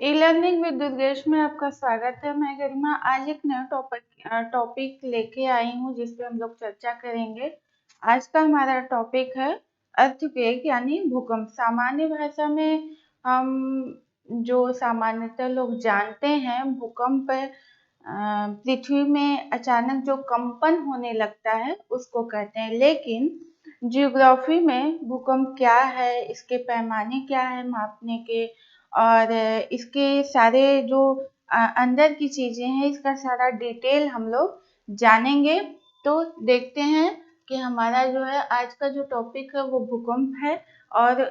E learning with Durgesh में आपका स्वागत है। मैं गरिमा आज एक नया टॉपिक लेके आई हूँ जिस पे हम लोग चर्चा करेंगे। आज का हमारा टॉपिक है अर्थक्वेक यानी भूकंप। सामान्य भाषा में हम जो सामान्यतः लोग जानते हैं भूकंप पृथ्वी में अचानक जो कंपन होने लगता है उसको कहते हैं। लेकिन जियोग्राफी में भूकंप क्या है, इसके पैमाने क्या है मापने के, और इसके सारे जो अंदर की चीजें हैं इसका सारा डिटेल हम लोग जानेंगे। तो देखते हैं कि हमारा जो है आज का जो टॉपिक है वो भूकंप है और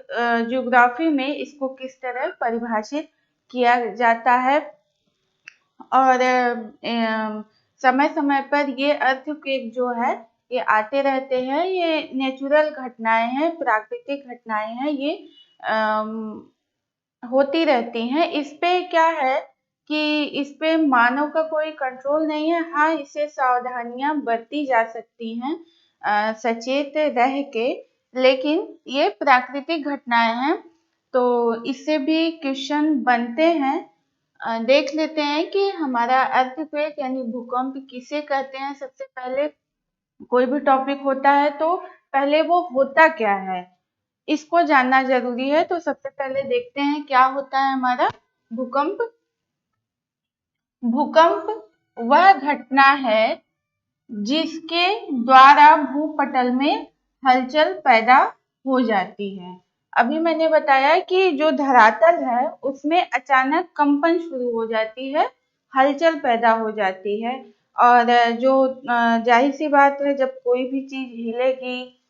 ज्योग्राफी में इसको किस तरह परिभाषित किया जाता है। और समय समय पर ये अर्थक्वेक जो है ये आते रहते हैं। ये नेचुरल घटनाएं हैं, प्राकृतिक घटनाएं हैं, ये होती रहती हैं। इस पे क्या है कि इस पे मानव का कोई कंट्रोल नहीं है। हाँ, इसे सावधानियां बरती जा सकती हैं सचेत रह के, लेकिन ये प्राकृतिक घटनाएं हैं तो इससे भी क्वेश्चन बनते हैं। देख लेते हैं कि हमारा अर्थक्वेक यानी भूकंप किसे कहते हैं। सबसे पहले कोई भी टॉपिक होता है तो पहले वो होता क्या है इसको जानना जरूरी है। तो सबसे पहले देखते हैं क्या होता है हमारा भूकंप। भूकंप वह घटना है जिसके द्वारा भूपटल में हलचल पैदा हो जाती है। अभी मैंने बताया कि जो धरातल है उसमें अचानक कंपन शुरू हो जाती है, हलचल पैदा हो जाती है। और जो जाहिर सी बात है, जब कोई भी चीज हिलेगी,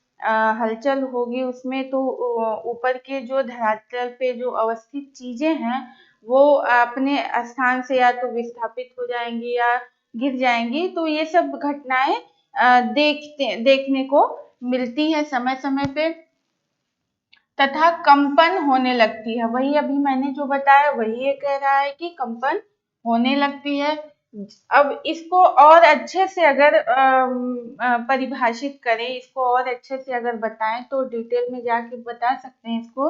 हलचल होगी उसमें, तो ऊपर के जो धरातल पे जो अवस्थित चीजें हैं वो अपने स्थान से या तो विस्थापित हो जाएंगी या गिर जाएंगी। तो ये सब घटनाएं देखने को मिलती है समय समय पे, तथा कंपन होने लगती है। वही अभी मैंने जो बताया वही ये कह रहा है कि कंपन होने लगती है। अब इसको और अच्छे से अगर परिभाषित करें, इसको और अच्छे से अगर बताएं तो डिटेल में जाके बता सकते हैं इसको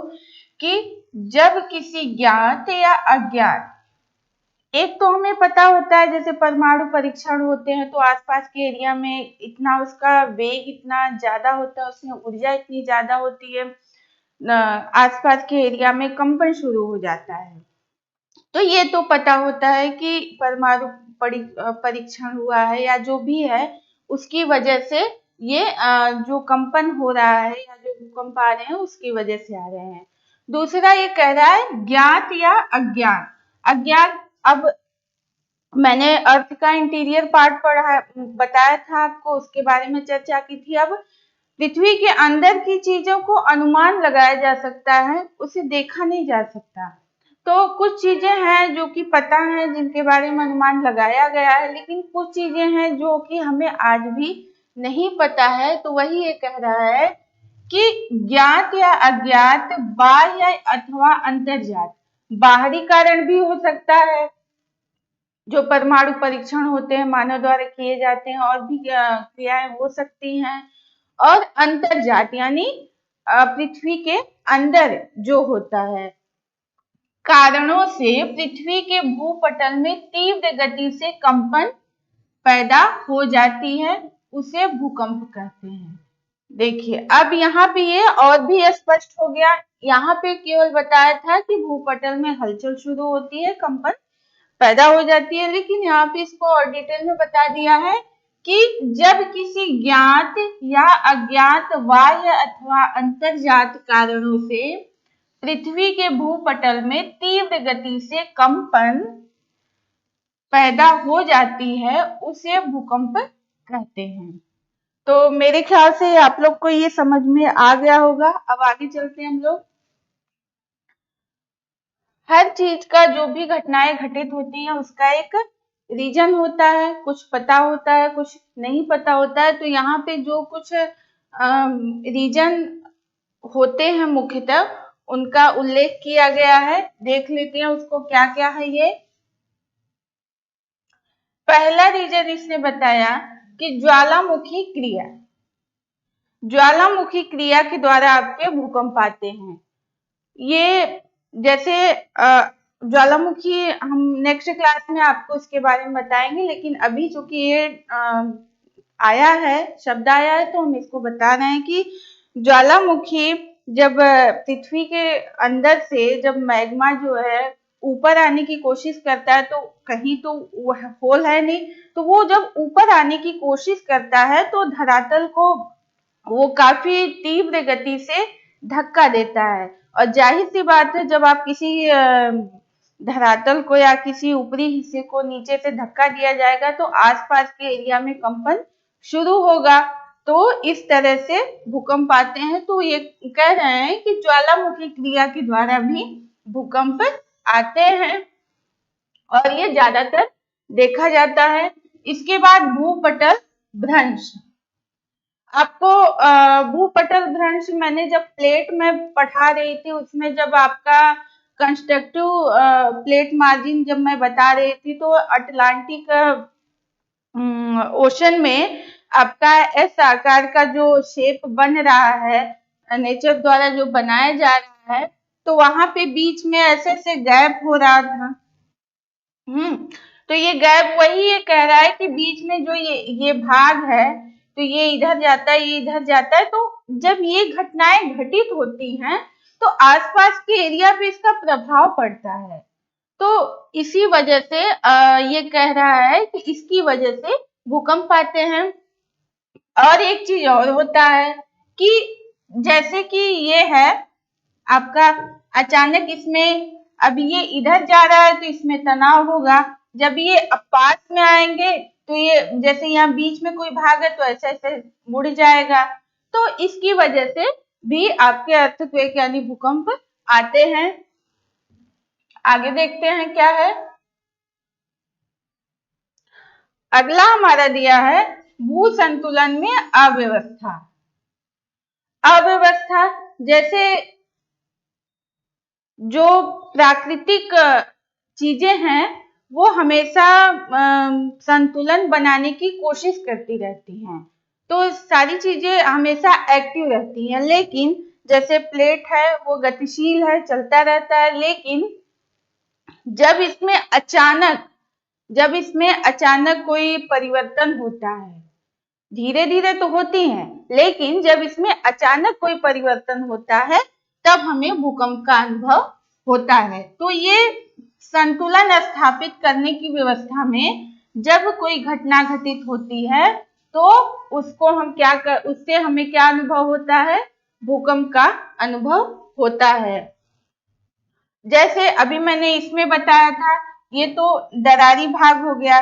कि जब किसी ज्ञात या अज्ञात, एक तो हमें पता होता है जैसे परमाणु परीक्षण होते हैं तो आसपास के एरिया में इतना उसका वेग इतना ज्यादा होता है, उसमें ऊर्जा इतनी ज्यादा होती है, आसपास के एरिया में कंपन शुरू हो जाता है। तो ये तो पता होता है कि परमाणु परीक्षण हुआ है या जो भी है उसकी वजह से ये जो कंपन हो रहा है या जो भूकंप आ रहे हैं उसकी वजह से आ रहे हैं। दूसरा ये कह रहा है ज्ञात या अज्ञात। अज्ञात, अब मैंने अर्थ का इंटीरियर पार्ट पढ़ा, बताया था आपको, उसके बारे में चर्चा की थी। अब पृथ्वी के अंदर की चीजों को अनुमान लगाया जा सकता है, उसे देखा नहीं जा सकता। तो कुछ चीजें हैं जो कि पता है, जिनके बारे में अनुमान लगाया गया है, लेकिन कुछ चीजें हैं जो कि हमें आज भी नहीं पता है। तो वही ये कह रहा है कि ज्ञात या अज्ञात, बाह्य अथवा अंतर्जात। बाहरी कारण भी हो सकता है, जो परमाणु परीक्षण होते हैं मानव द्वारा किए जाते हैं, और भी क्रियाएं हो सकती हैं। और अंतर्जात यानी पृथ्वी के अंदर जो होता है, कारणों से पृथ्वी के भूपटल में तीव्र गति से कंपन पैदा हो जाती है, उसे भूकंप कहते हैं। देखिए अब यहाँ पे ये और भी स्पष्ट हो गया। यहाँ पे केवल बताया था कि भूपटल में हलचल शुरू होती है, कंपन पैदा हो जाती है, लेकिन यहाँ पे इसको और डिटेल में बता दिया है कि जब किसी ज्ञात या अज्ञात बाह्य अथवा अंतर्जात कारणों से पृथ्वी के भूपटल में तीव्र गति से कंपन पैदा हो जाती है, उसे भूकंप कहते हैं। तो मेरे ख्याल से आप लोग को ये समझ में आ गया होगा। अब आगे चलते हैं हम लोग। हर चीज का जो भी घटनाएं घटित होती हैं उसका एक रीजन होता है, कुछ पता होता है कुछ नहीं पता होता है। तो यहाँ पे जो कुछ रीजन होते हैं मुख्यतः उनका उल्लेख किया गया है, देख लेते हैं उसको क्या क्या है। ये पहला रीजन इसने बताया कि ज्वालामुखी क्रिया, ज्वालामुखी क्रिया के द्वारा आपके भूकंप आते हैं। ये जैसे ज्वालामुखी हम नेक्स्ट क्लास में आपको इसके बारे में बताएंगे, लेकिन अभी चूंकि ये आया है, शब्द आया है, तो हम इसको बता रहे हैं कि ज्वालामुखी जब पृथ्वी के अंदर से जब मैग्मा जो है ऊपर आने की कोशिश करता है, तो कहीं तो वह होल है नहीं, तो वो जब ऊपर आने की कोशिश करता है तो धरातल को वो काफी तीव्र गति से धक्का देता है। और जाहिर सी बात है, जब आप किसी धरातल को या किसी ऊपरी हिस्से को नीचे से धक्का दिया जाएगा तो आसपास के एरिया में कंपन शुरू होगा। तो इस तरह से भूकंप आते हैं। तो ये कह रहे हैं कि ज्वालामुखी क्रिया के द्वारा भी भूकंप आते हैं और ये ज्यादातर देखा जाता है। इसके बाद भूपटल भ्रंश। आपको भूपटल भ्रंश मैंने जब प्लेट में पढ़ा रही थी, उसमें जब आपका कंस्ट्रक्टिव प्लेट मार्जिन जब मैं बता रही थी, तो अटलांटिक ओशन में आपका एस आकार का जो शेप बन रहा है, नेचर द्वारा जो बनाया जा रहा है, तो वहां पे बीच में ऐसे ऐसे गैप हो रहा था। तो ये गैप वही ये कह रहा है कि बीच में जो ये भाग है, तो ये इधर जाता है, ये इधर जाता है। तो जब ये घटनाएं घटित होती हैं तो आसपास के एरिया पे इसका प्रभाव पड़ता है। तो इसी वजह से ये कह रहा है कि इसकी वजह से भूकंप आते हैं। और एक चीज और होता है कि जैसे कि ये है आपका, अचानक इसमें अब ये इधर जा रहा है तो इसमें तनाव होगा। जब ये पास में आएंगे तो ये जैसे यहाँ बीच में कोई भाग है तो ऐसे ऐसे मुड़ जाएगा। तो इसकी वजह से भी आपके अर्थक्वेक यानी भूकंप आते हैं। आगे देखते हैं क्या है। अगला हमारा दिया है भू संतुलन में अव्यवस्था। अव्यवस्था जैसे जो प्राकृतिक चीजें हैं वो हमेशा संतुलन बनाने की कोशिश करती रहती हैं, तो सारी चीजें हमेशा एक्टिव रहती हैं। लेकिन जैसे प्लेट है वो गतिशील है, चलता रहता है, लेकिन जब इसमें अचानक कोई परिवर्तन होता है, धीरे धीरे तो होती हैं, लेकिन जब इसमें अचानक कोई परिवर्तन होता है तब हमें भूकंप का अनुभव होता है। तो ये संतुलन स्थापित करने की व्यवस्था में जब कोई घटना घटित होती है तो उसको हम उससे हमें क्या अनुभव होता है, भूकंप का अनुभव होता है। जैसे अभी मैंने इसमें बताया था, ये तो दरारी भाग हो गया,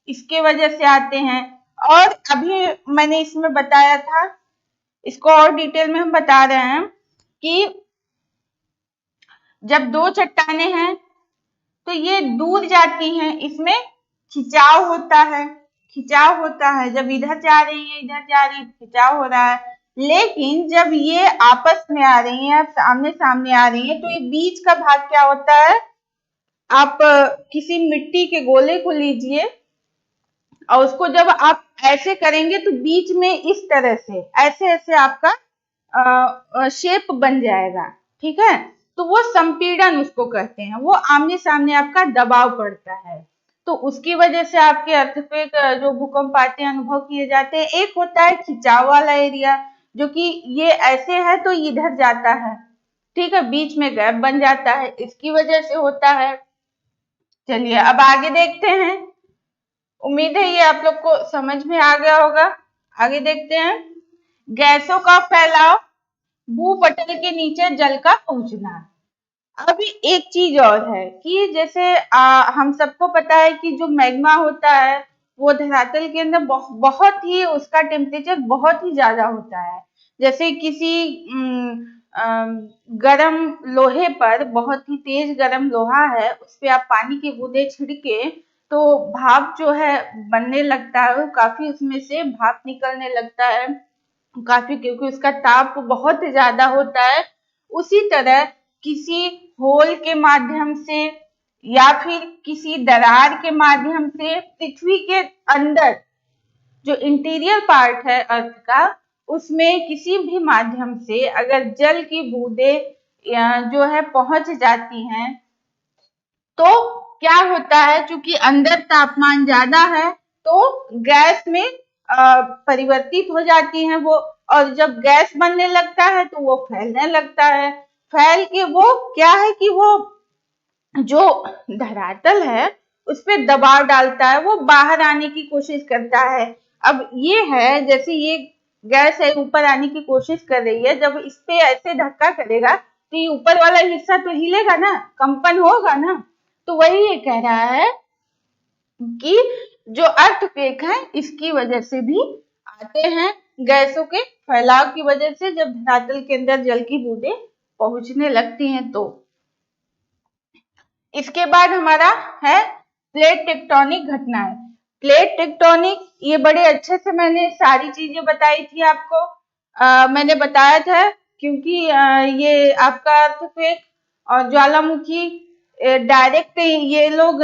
इसके वजह से आते हैं। और अभी मैंने इसमें बताया था, इसको और डिटेल में हम बता रहे हैं कि जब दो चट्टानें हैं तो ये दूर जाती हैं, इसमें खिंचाव होता है। जब इधर जा रही है, इधर जा रही है, खिंचाव हो रहा है। लेकिन जब ये आपस में आ रही हैं, सामने सामने आ रही है, तो ये बीच का भाग क्या होता है, आप किसी मिट्टी के गोले को लीजिए और उसको जब आप ऐसे करेंगे तो बीच में इस तरह से ऐसे ऐसे आपका शेप बन जाएगा, ठीक है। तो वो संपीड़न उसको कहते हैं, वो आमने सामने आपका दबाव पड़ता है। तो उसकी वजह से आपके अर्थक्वेक जो भूकंप आते हैं अनुभव किए जाते हैं। एक होता है खिंचाव वाला एरिया, जो कि ये ऐसे है तो इधर जाता है, ठीक है, बीच में गैप बन जाता है, इसकी वजह से होता है। चलिए अब आगे देखते हैं। उम्मीद है ये आप लोग को समझ में आ गया होगा। आगे देखते हैं। गैसों का फैलाव, भूपटल के नीचे जल का पहुंचना। अभी एक चीज और है कि जैसे हम सबको पता है कि जो मैग्मा होता है वो धरातल के अंदर बहुत ही उसका टेम्परेचर बहुत ही ज्यादा होता है। जैसे किसी गरम लोहे पर, बहुत ही तेज गरम लोहा है, उस पर आप पानी की बूंदे छिड़के तो भाप जो है बनने लगता है, काफी उसमें से भाप निकलने लगता है काफी, क्योंकि उसका ताप बहुत ज्यादा होता है। उसी तरह किसी होल के माध्यम से या फिर किसी दरार के माध्यम से पृथ्वी के अंदर जो इंटीरियर पार्ट है अर्थ का, उसमें किसी भी माध्यम से अगर जल की बूंदे जो है पहुंच जाती हैं तो क्या होता है, चूंकि अंदर तापमान ज्यादा है तो गैस में परिवर्तित हो जाती है वो, और जब गैस बनने लगता है तो वो फैलने लगता है। फैल के वो क्या है कि वो जो धरातल है उस पर दबाव डालता है, वो बाहर आने की कोशिश करता है। अब ये है, जैसे ये गैस है ऊपर आने की कोशिश कर रही है, जब इस पे ऐसे धक्का करेगा तो ये ऊपर वाला हिस्सा तो हिलेगा ना, कंपन होगा ना। तो वही ये कह रहा है कि जो अर्थक्वेक है इसकी वजह से भी आते हैं, गैसों के फैलाव की वजह से, जब धरातल के अंदर जल की बूंदें पहुंचने लगती हैं तो। इसके बाद हमारा है प्लेट टेक्टोनिक घटनाएं। प्लेट टेक्टोनिक, ये बड़े अच्छे से मैंने सारी चीजें बताई थी आपको। मैंने बताया था क्योंकि ये आपका अर्थक्वेक और ज्वालामुखी डायरेक्ट ये लोग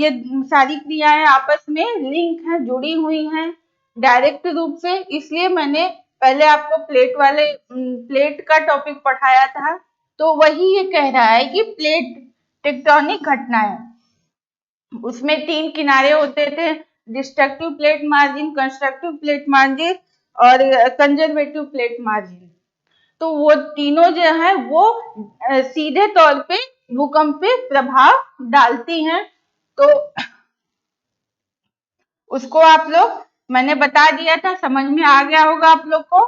ये सारी क्रियाएं आपस में लिंक हैं, जुड़ी हुई हैं डायरेक्ट रूप से, इसलिए मैंने पहले आपको प्लेट का टॉपिक पढ़ाया था। तो वही ये कह रहा है कि प्लेट टेक्टोनिक घटनाएं, उसमें 3 किनारे होते थे, destructive plate margin, constructive plate margin और कंजर्वेटिव प्लेट मार्जिन। तो वो तीनों जो है वो सीधे तौर पे भूकंप पे प्रभाव डालती हैं। तो उसको आप लोग, मैंने बता दिया था, समझ में आ गया होगा आप लोग को।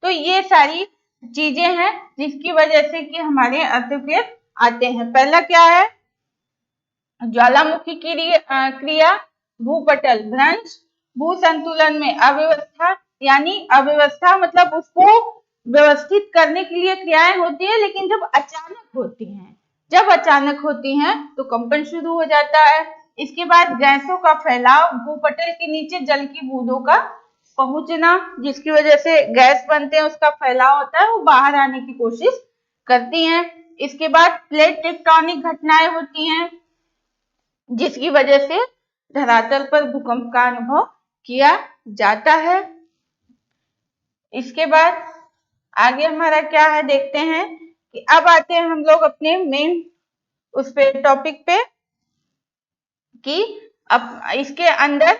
तो ये सारी चीजें हैं जिसकी वजह से कि हमारे अर्थक्वेक आते हैं। पहला क्या है, ज्वालामुखी की क्रिया, भूपटल भ्रंश, भू संतुलन में अव्यवस्था, यानी अव्यवस्था मतलब उसको व्यवस्थित करने के लिए क्रियाएं होती है, लेकिन जब अचानक होती हैं तो कंपन शुरू हो जाता है। इसके बाद गैसों का फैलाव, भूपटल के नीचे जल की बूंदों का पहुंचना, जिसकी वजह से गैस बनते हैं, उसका फैलाव होता है, वो बाहर आने की कोशिश करती हैं। इसके बाद प्लेट टेक्टोनिक घटनाएं होती हैं जिसकी वजह से धरातल पर भूकंप का अनुभव किया जाता है। इसके बाद आगे हमारा क्या है देखते हैं कि अब आते हैं हम लोग अपने मेन उस पे टॉपिक पे, कि अब इसके अंदर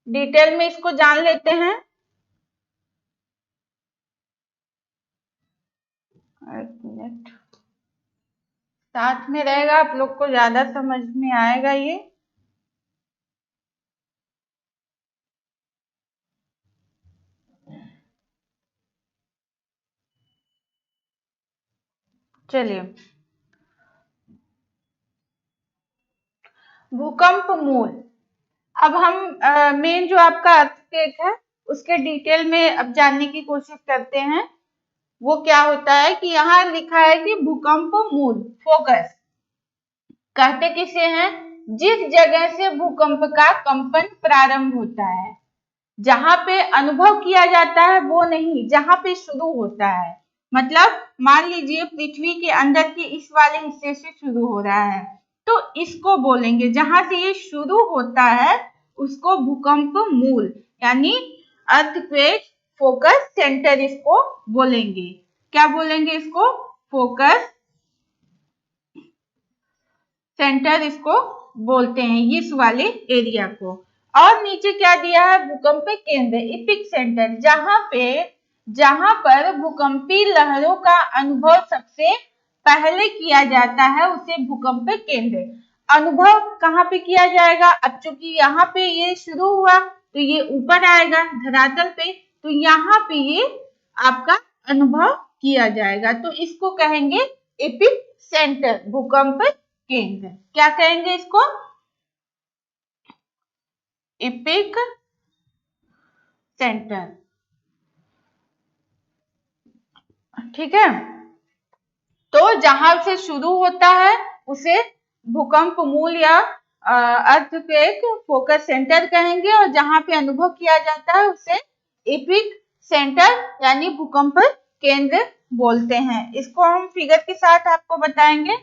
डिटेल में इसको जान लेते हैं। एक मिनट, साथ में रहेगा, आप लोग को ज्यादा समझ में आएगा ये। चलिए, भूकंप मूल। अब हम मेन जो आपका अर्थक्वेक है उसके डिटेल में अब जानने की कोशिश करते हैं। वो क्या होता है कि यहाँ लिखा है कि भूकंप मूल, फोकस, कहते किसे हैं, जिस जगह से भूकंप का कंपन प्रारंभ होता है, जहां पे अनुभव किया जाता है वो नहीं, जहां पे शुरू होता है। मतलब मान लीजिए पृथ्वी के अंदर के इस वाले हिस्से से शुरू हो रहा है, तो इसको बोलेंगे, जहां से ये शुरू होता है उसको भूकंप मूल यानी अर्थक्वेक फोकस सेंटर इसको बोलेंगे। क्या बोलेंगे इसको, फोकस सेंटर इसको बोलते हैं, इस वाले एरिया को। और नीचे क्या दिया है, भूकंप केंद्र, इपिक सेंटर, जहां पर भूकंपी लहरों का अनुभव सबसे पहले किया जाता है उसे भूकंप केंद्र। अनुभव कहाँ पे किया जाएगा, अब चूंकि यहाँ पे ये शुरू हुआ तो ये ऊपर आएगा धरातल पे, तो यहाँ पे ये आपका अनुभव किया जाएगा, तो इसको कहेंगे एपिक सेंटर, भूकंप केंद्र। क्या कहेंगे इसको, एपिक सेंटर। ठीक है, तो जहां से शुरू होता है उसे भूकंप मूल या अर्थक्वेक फोकस सेंटर कहेंगे, और जहां पे अनुभव किया जाता है उसे एपिक सेंटर यानी भूकंप केंद्र बोलते हैं। इसको हम फिगर के साथ आपको बताएंगे,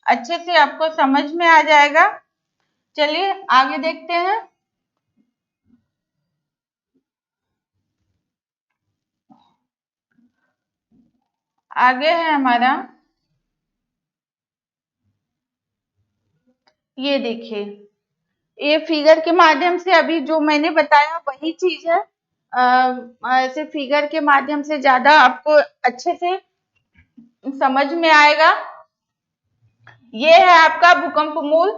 अच्छे से आपको समझ में आ जाएगा। चलिए आगे देखते हैं। आगे है हमारा ये देखिए, ये फिगर के माध्यम से अभी जो मैंने बताया वही चीज है। ऐसे फिगर के माध्यम से ज्यादा आपको अच्छे से समझ में आएगा। ये है आपका भूकंप मूल।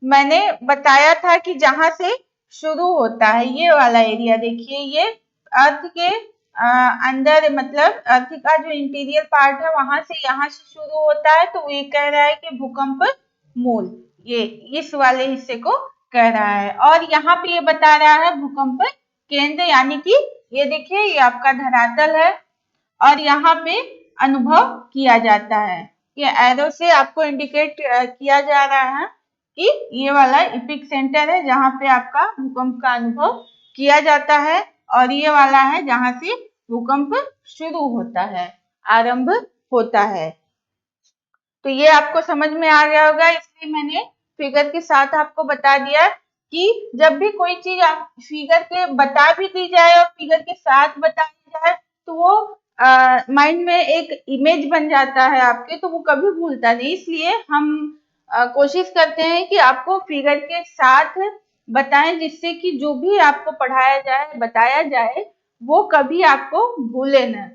मैंने बताया था कि जहां से शुरू होता है ये वाला एरिया, देखिए ये अर्थ के अंदर, मतलब अर्थ का जो इंटीरियर पार्ट है वहां से, यहाँ से शुरू होता है, तो ये कह रहा है कि भूकंप मूल ये इस वाले हिस्से को कह रहा है। और यहाँ पे ये बता रहा है भूकंप केंद्र, यानी कि ये देखिए ये आपका धरातल है और यहाँ पे अनुभव किया जाता है। ये एरो से आपको इंडिकेट किया जा रहा है कि ये वाला एपिक सेंटर है जहाँ पे आपका भूकंप का अनुभव किया जाता है, और ये वाला है जहाँ से भूकंप शुरू होता है, आरंभ होता है। तो ये आपको समझ में आ गया होगा, इसलिए मैंने फिगर के साथ आपको बता दिया कि जब भी कोई चीज आप फिगर के बता भी दी जाए और फिगर के साथ बताई जाए तो वो माइंड में एक इमेज बन जाता है आपके, तो वो कभी भूलता नहीं। इसलिए हम कोशिश करते हैं कि आपको फिगर के साथ बताएं, जिससे कि जो भी आपको पढ़ाया जाए, बताया जाए, वो कभी आपको भूले न।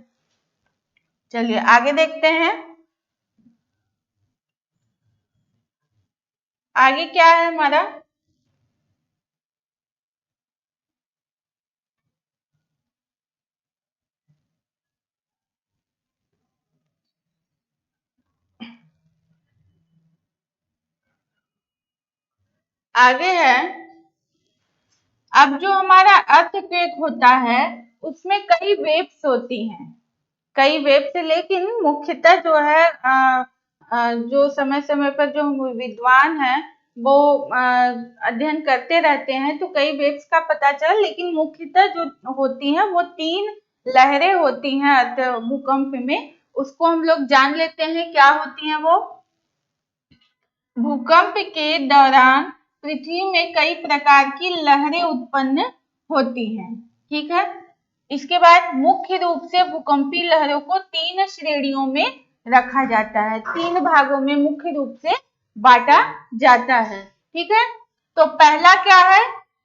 चलिए आगे देखते हैं। आगे क्या है हमारा, आगे है, अब जो हमारा अर्थक्वेक होता है उसमें कई वेव्स होती हैं, कई वेव्स, लेकिन मुख्यतः जो है जो समय समय पर जो विद्वान हैं वो अध्ययन करते रहते हैं, तो कई वेव्स का पता चला, लेकिन मुख्यतः जो होती हैं वो 3 लहरें होती हैं अर्थ भूकंप में। उसको हम लोग जान लेते हैं क्या होती हैं वो। भूकंप के दौरान पृथ्वी में कई प्रकार की लहरें उत्पन्न होती हैं, ठीक है। इसके बाद मुख्य रूप से भूकंपी लहरों को 3 श्रेणियों में रखा जाता है, 3 भागों में मुख्य रूप से बांटा जाता है, ठीक है। तो पहला क्या है,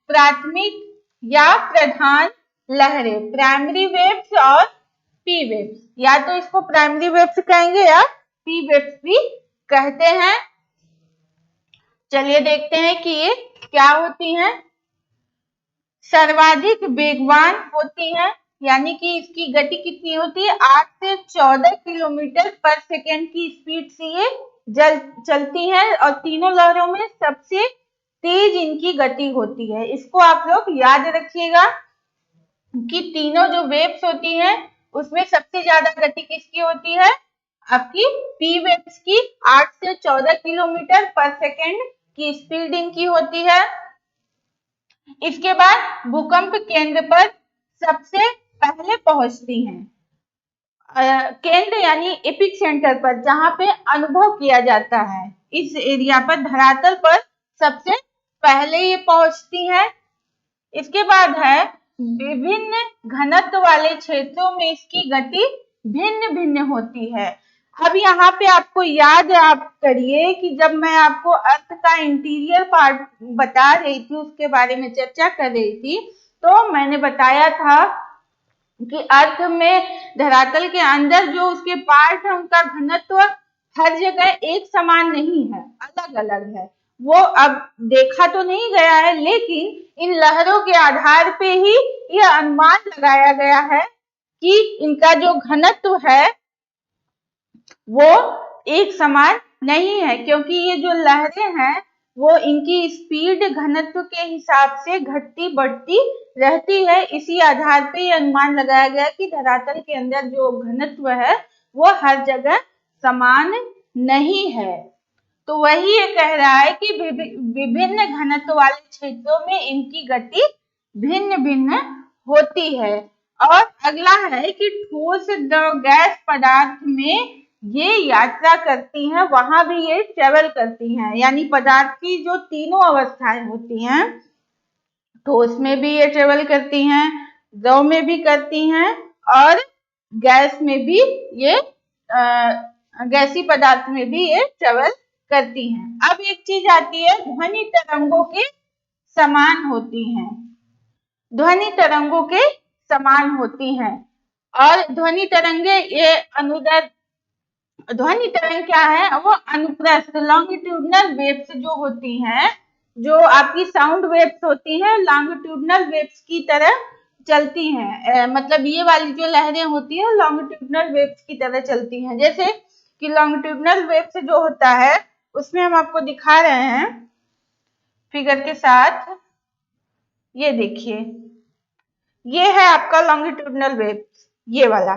प्राथमिक या प्रधान लहरें, प्राइमरी वेव्स और पी वेव्स, या तो इसको प्राइमरी वेव्स कहेंगे या पी वेव्स भी कहते हैं। चलिए देखते हैं कि ये क्या होती हैं। सर्वाधिक वेगवान होती है, यानी कि इसकी गति कितनी होती है, 8 से 14 किलोमीटर पर सेकेंड की स्पीड से ये चलती हैं, और तीनों लहरों में सबसे तेज इनकी गति होती है। इसको आप लोग याद रखिएगा कि तीनों जो वेव्स होती हैं उसमें सबसे ज्यादा गति किसकी होती है, आपकी पी वेव्स की। 8 से 14 किलोमीटर पर सेकेंड की स्पीड इनकी होती है। इसके बाद भूकंप केंद्र पर सबसे पहले पहुंचती हैं, केंद्र यानी एपिक सेंटर पर, जहां पे अनुभव किया जाता है, इस एरिया पर, धरातल पर सबसे पहले ये पहुंचती है। इसके बाद है विभिन्न घनत्व वाले क्षेत्रों में इसकी गति भिन्न भिन्न होती है। अब यहाँ पे आपको याद आप करिए कि जब मैं आपको अर्थ का इंटीरियर पार्ट बता रही थी, उसके बारे में चर्चा कर रही थी, तो मैंने बताया था कि अर्थ में, धरातल के अंदर जो उसके पार्ट है उनका घनत्व हर जगह एक समान नहीं है, अलग अलग है। वो अब देखा तो नहीं गया है, लेकिन इन लहरों के आधार पे ही यह अनुमान लगाया गया है कि इनका जो घनत्व है वो एक समान नहीं है, क्योंकि ये जो लहरें हैं वो इनकी स्पीड घनत्व के हिसाब से घटती बढ़ती रहती है। इसी आधार पे ये अनुमान लगाया गया कि धरातल के अंदर जो घनत्व है वो हर जगह समान नहीं है। तो वही ये कह रहा है कि विभिन्न घनत्व वाले क्षेत्रों में इनकी गति भिन्न भिन्न होती है। और अगला है कि ठोस द्रव गैस पदार्थ में ये यात्रा करती हैं, वहां भी ये ट्रेवल करती हैं, यानी पदार्थ की जो तीनों अवस्थाएं होती हैं, ठोस में भी ये ट्रेवल करती हैं, द्रव में भी करती हैं, और गैस में भी ये गैसी पदार्थ में भी ये ट्रेवल करती हैं। अब एक चीज आती है, ध्वनि तरंगों के समान होती हैं। ध्वनि तरंगों के समान होती हैं। और ध्वनि तरंगे ये अनुदैर्ध्य, ध्वनि तरंग क्या है, वो अनुप्रस्थ लॉन्गिट्यूडनल वेव्स जो होती हैं, जो आपकी साउंड वेव्स होती हैं, लॉन्गिट्यूडनल वेव्स की तरह चलती हैं। मतलब ये वाली जो लहरें होती हैं लॉन्गिट्यूडनल वेव्स की तरह चलती हैं। जैसे कि लॉन्गिट्यूडनल वेव्स जो होता है उसमें हम आपको दिखा रहे हैं फिगर के साथ। ये देखिए, ये है आपका लॉन्गिट्यूडनल वेव्स, ये वाला।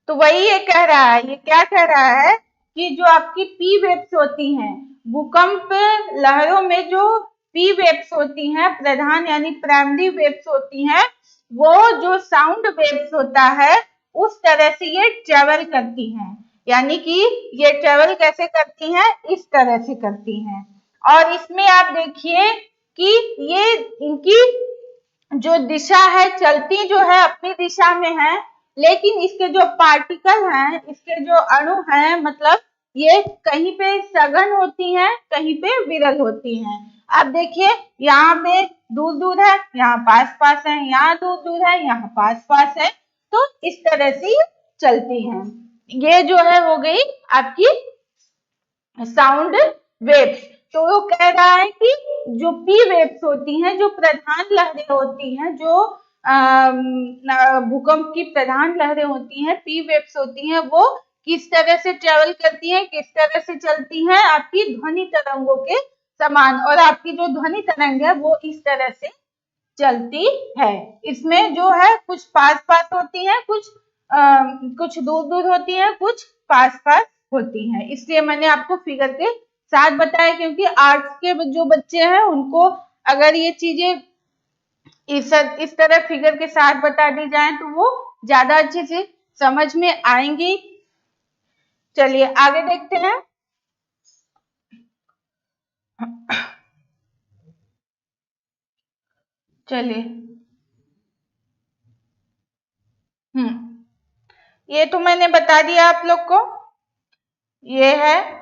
तो वही ये कह रहा है, ये क्या कह रहा है कि जो आपकी पी वेव्स होती हैं, भूकंप लहरों में जो पी वेव्स होती हैं, प्रधान यानी प्राइमरी वेव्स होती हैं, वो जो साउंड वेव्स होता है उस तरह से ये ट्रेवल करती हैं। यानी कि ये ट्रेवल कैसे करती हैं, इस तरह से करती हैं। और इसमें आप देखिए कि ये इनकी जो दिशा है, चलती जो है अपनी दिशा में है, लेकिन इसके जो पार्टिकल हैं, इसके जो अणु हैं, मतलब ये कहीं पे सघन होती हैं, कहीं पे विरल होती हैं। आप देखिए, यहाँ पे दूर दूर है, यहाँ पास पास है, यहाँ दूर दूर है, यहाँ पास पास है। तो इस तरह से चलती हैं। ये जो है हो गई आपकी साउंड वेव्स। तो वो कह रहा है कि जो पी वेव्स होती हैं, जो प्रधान लहरें होती हैं, जो भूकंप की प्रधान लहरें होती हैं, पी वेव्स होती हैं, वो किस तरह से ट्रेवल करती हैं, किस तरह से चलती हैं, आपकी ध्वनि तरंगों के समान। और आपकी जो ध्वनि तरंग है वो इस तरह से चलती है। इसमें जो है कुछ पास पास होती है, कुछ दूर दूर होती है, कुछ पास पास होती हैं। इसलिए मैंने आपको फिगर के साथ बताया, क्योंकि आर्ट्स के जो बच्चे हैं उनको अगर ये चीजें इस तरह फिगर के साथ बता दी जाए तो वो ज्यादा अच्छे से समझ में आएंगी। चलिए आगे देखते हैं। चलिए, ये तो मैंने बता दिया आप लोग को। ये है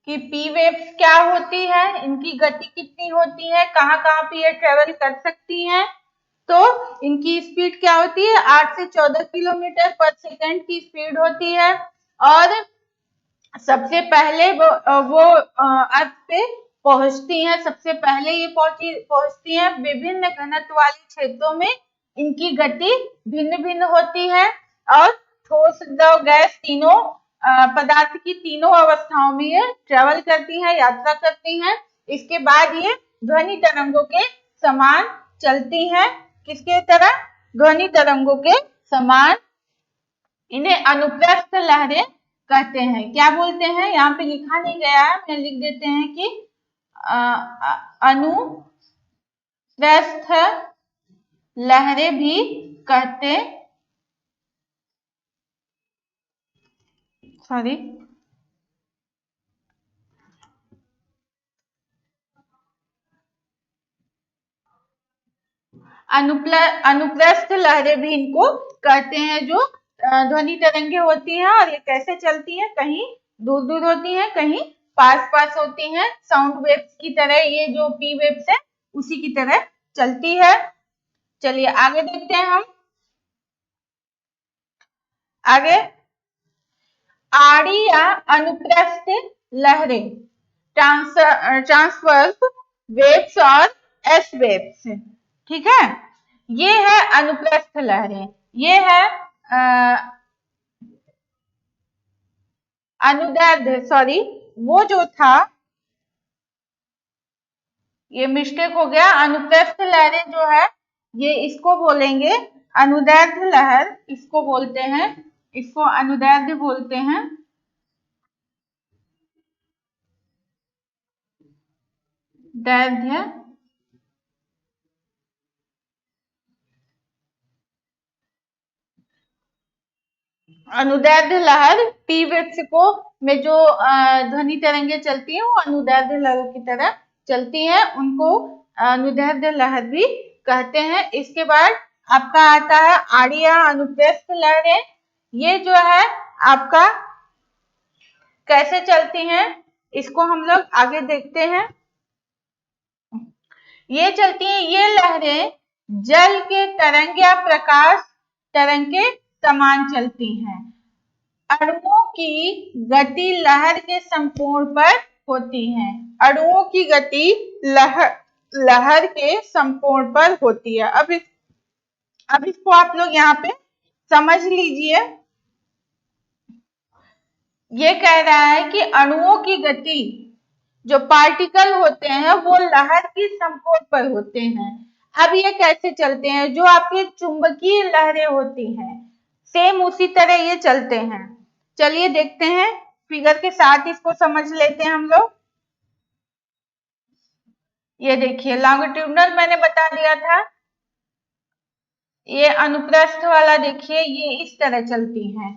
कि पी वेव्स क्या होती है, इनकी गति कितनी होती है, कहाँ कहाँ पे ये ट्रेवल कर सकती हैं। तो इनकी स्पीड क्या होती है, 8 से 14 किलोमीटर पर सेकंड की स्पीड होती है। और सबसे पहले वो अर्थ पे पहुंचती हैं, सबसे पहले ये पहुंचती हैं। विभिन्न घनत्व वाले क्षेत्रों में इनकी गति भिन्न भिन्न होती है। और ठोस, द्रव, गैस तीनों पदार्थ की तीनों अवस्थाओं में ये ट्रेवल करती हैं, यात्रा करती हैं। इसके बाद ये ध्वनि तरंगों के समान चलती हैं। किसके तरह, ध्वनि तरंगों के समान। इन्हें अनुप्रस्थ लहरें कहते हैं। क्या बोलते हैं, यहाँ पे लिखा नहीं गया है, मैं लिख देते हैं कि अनुप्रस्थ लहरें भी कहते, सॉरी, अनुप्रस्थ लहरें भी इनको कहते हैं, जो ध्वनि तरंगे होती हैं। और ये कैसे चलती हैं, कहीं दूर दूर होती हैं, कहीं पास पास होती हैं। साउंड वेव्स की तरह ये जो पी वेव्स है उसी की तरह चलती है। चलिए आगे देखते हैं हम। आगे, आड़ी या अनुप्रस्थ लहरें, ट्रांसवर्स वेव्स और एस वेव्स, ठीक है। ये है अनुप्रस्थ लहरें। ये है अनुदैर्ध्य, सॉरी वो जो था ये मिस्टेक हो गया। अनुप्रस्थ लहरें जो है ये इसको बोलेंगे अनुदैर्ध्य लहर, इसको बोलते हैं, इसको अनुदैर्ध्य बोलते हैं। दैर्ध्य, अनुदैर्ध्य लहर पी वेव्स को में जो ध्वनि तरंगे चलती हैं वो अनुदैर्ध्य लहर की तरह चलती हैं, उनको अनुदैर्ध्य लहर भी कहते हैं। इसके बाद आपका आता है आड़ी या अनुप्रस्थ लहरें। ये जो है आपका कैसे चलती हैं इसको हम लोग आगे देखते हैं। ये चलती हैं, ये लहरें जल के तरंग या प्रकाश तरंग के समान चलती हैं। अणुओं की गति लहर के समकोण पर होती है। अणुओं की गति लहर के समकोण पर होती है। अब इसको आप लोग यहाँ पे समझ लीजिए। ये कह रहा है कि अणुओं की गति, जो पार्टिकल होते हैं वो लहर की समकोण पर होते हैं। अब ये कैसे चलते हैं? जो आपके चुंबकीय लहरें होती हैं सेम उसी तरह ये चलते हैं। चलिए देखते हैं, फिगर के साथ इसको समझ लेते हैं हम लोग। ये देखिए, लॉन्गिट्यूडनल मैंने बता दिया था, ये अनुप्रस्थ वाला देखिए ये इस तरह चलती हैं।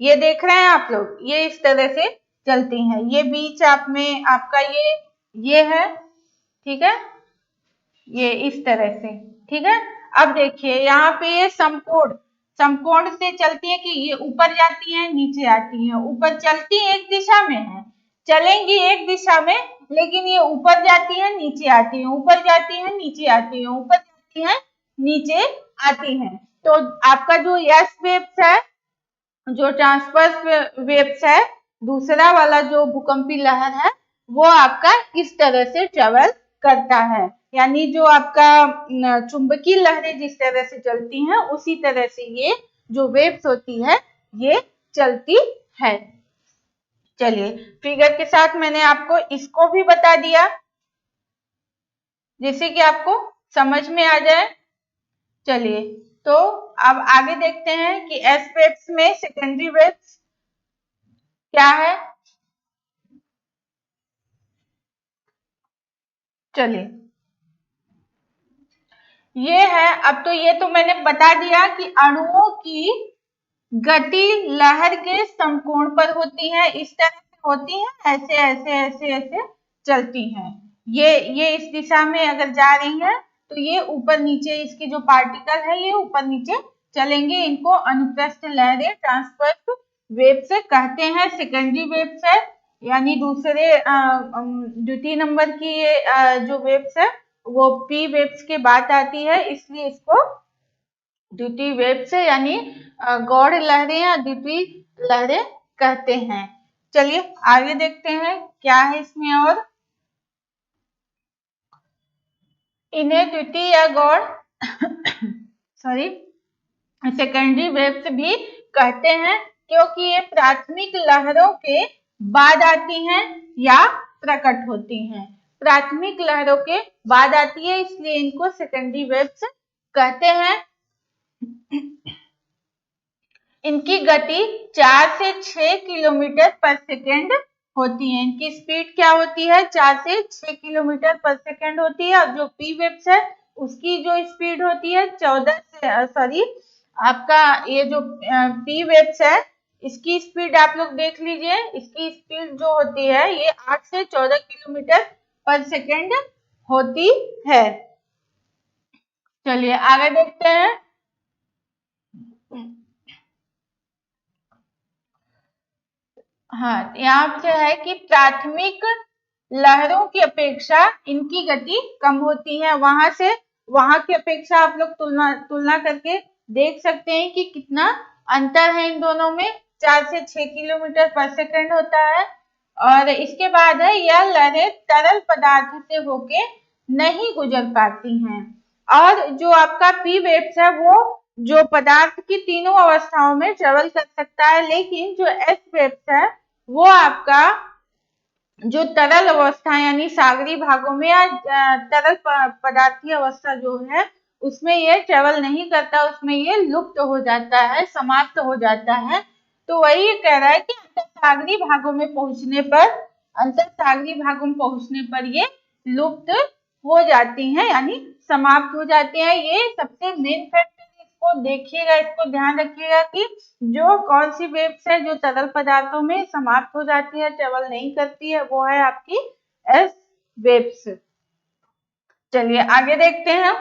ये देख रहे हैं आप लोग, ये इस तरह से चलती हैं। ये बीच आप में आपका ये है, ठीक है, ये इस तरह से, ठीक है। अब देखिए यहाँ पे ये समकोण से चलती है कि ये ऊपर जाती है नीचे आती है। ऊपर चलती एक दिशा में है, चलेंगी एक दिशा में, लेकिन ये ऊपर जाती है नीचे आती है, ऊपर जाती है नीचे आती है, ऊपर जाती है नीचे आती है। तो आपका जो एस वेव्स है, जो ट्रांसवर्स वेव्स है, दूसरा वाला जो भूकंपी लहर है, वो आपका इस तरह से ट्रेवल करता है। यानी जो आपका चुंबकीय लहरें जिस तरह से चलती हैं उसी तरह से ये जो वेव्स होती है ये चलती है। चलिए, फिगर के साथ मैंने आपको इसको भी बता दिया जिससे कि आपको समझ में आ जाए। चलिए, तो अब आगे देखते हैं कि एस वेव्स में सेकेंडरी वेव्स क्या है। चलिए, ये है, अब तो ये तो मैंने बता दिया कि अणुओं की गति लहर के समकोण पर होती है, इस तरह से होती है, ऐसे ऐसे ऐसे ऐसे चलती हैं। ये इस दिशा में अगर जा रही है तो ये ऊपर नीचे, इसकी जो पार्टिकल है ये ऊपर नीचे चलेंगे। इनको अनुप्रस्थ लहरें ट्रांसवर्स वेव्स से कहते हैं। सेकेंडरी वेव्स है, यानी द्वितीय नंबर की ये जो वेव्स है वो पी वेव्स के बाद आती है, इसलिए इसको द्वितीय वेव्स यानी गौड़ लहरें या द्वितीय लहरें कहते हैं। चलिए आगे देखते हैं क्या है इसमें और। इन्हें द्वितीय या गौड़ सॉरी सेकेंडरी वेव्स भी कहते हैं, क्योंकि ये प्राथमिक लहरों के बाद आती हैं या प्रकट होती हैं। प्राथमिक लहरों के बाद आती है, इसलिए इनको सेकेंडरी वेव्स कहते हैं। इनकी गति 4 से 6 किलोमीटर पर सेकेंड होती है। इनकी स्पीड क्या होती है? 4 से 6 किलोमीटर पर सेकेंड होती है। और जो पी वेव्स है उसकी जो स्पीड होती है 14 से सॉरी आपका ये जो पी वेव्स है इसकी स्पीड आप लोग देख लीजिए, इसकी स्पीड जो होती है ये 8 से 14 किलोमीटर पर सेकेंड होती है। चलिए आगे देखते हैं। हाँ, यहाँ से है कि प्राथमिक लहरों की अपेक्षा इनकी गति कम होती है। वहां की अपेक्षा आप लोग तुलना करके देख सकते हैं कि कितना अंतर है इन दोनों में। 4 से 6 किलोमीटर पर सेकंड होता है। और इसके बाद है यह लहरें तरल पदार्थ से होके नहीं गुजर पाती हैं। और जो आपका पी वेव्स है वो जो पदार्थ की तीनों अवस्थाओं में ट्रेवल कर सकता है, लेकिन जो एस वेव्स है वो आपका जो तरल अवस्था यानी सागरी भागों में या तरल पदार्थीय अवस्था जो है उसमें ये ट्रेवल नहीं करता, उसमें ये लुप्त हो जाता है, समाप्त हो जाता है। तो वही ये कह रहा है कि अंतरसागरी भागों में पहुंचने पर ये लुप्त हो जाती हैं, यानी समाप्त हो जाते हैं। ये सबसे मेन फैक्ट इसको देखिएगा, इसको ध्यान रखिएगा कि जो कौन सी वेव्स है जो तरल पदार्थों में समाप्त हो जाती है, ट्रेवल नहीं करती है, वो है आपकी एस वेव्स। चलिए आगे देखते हैं।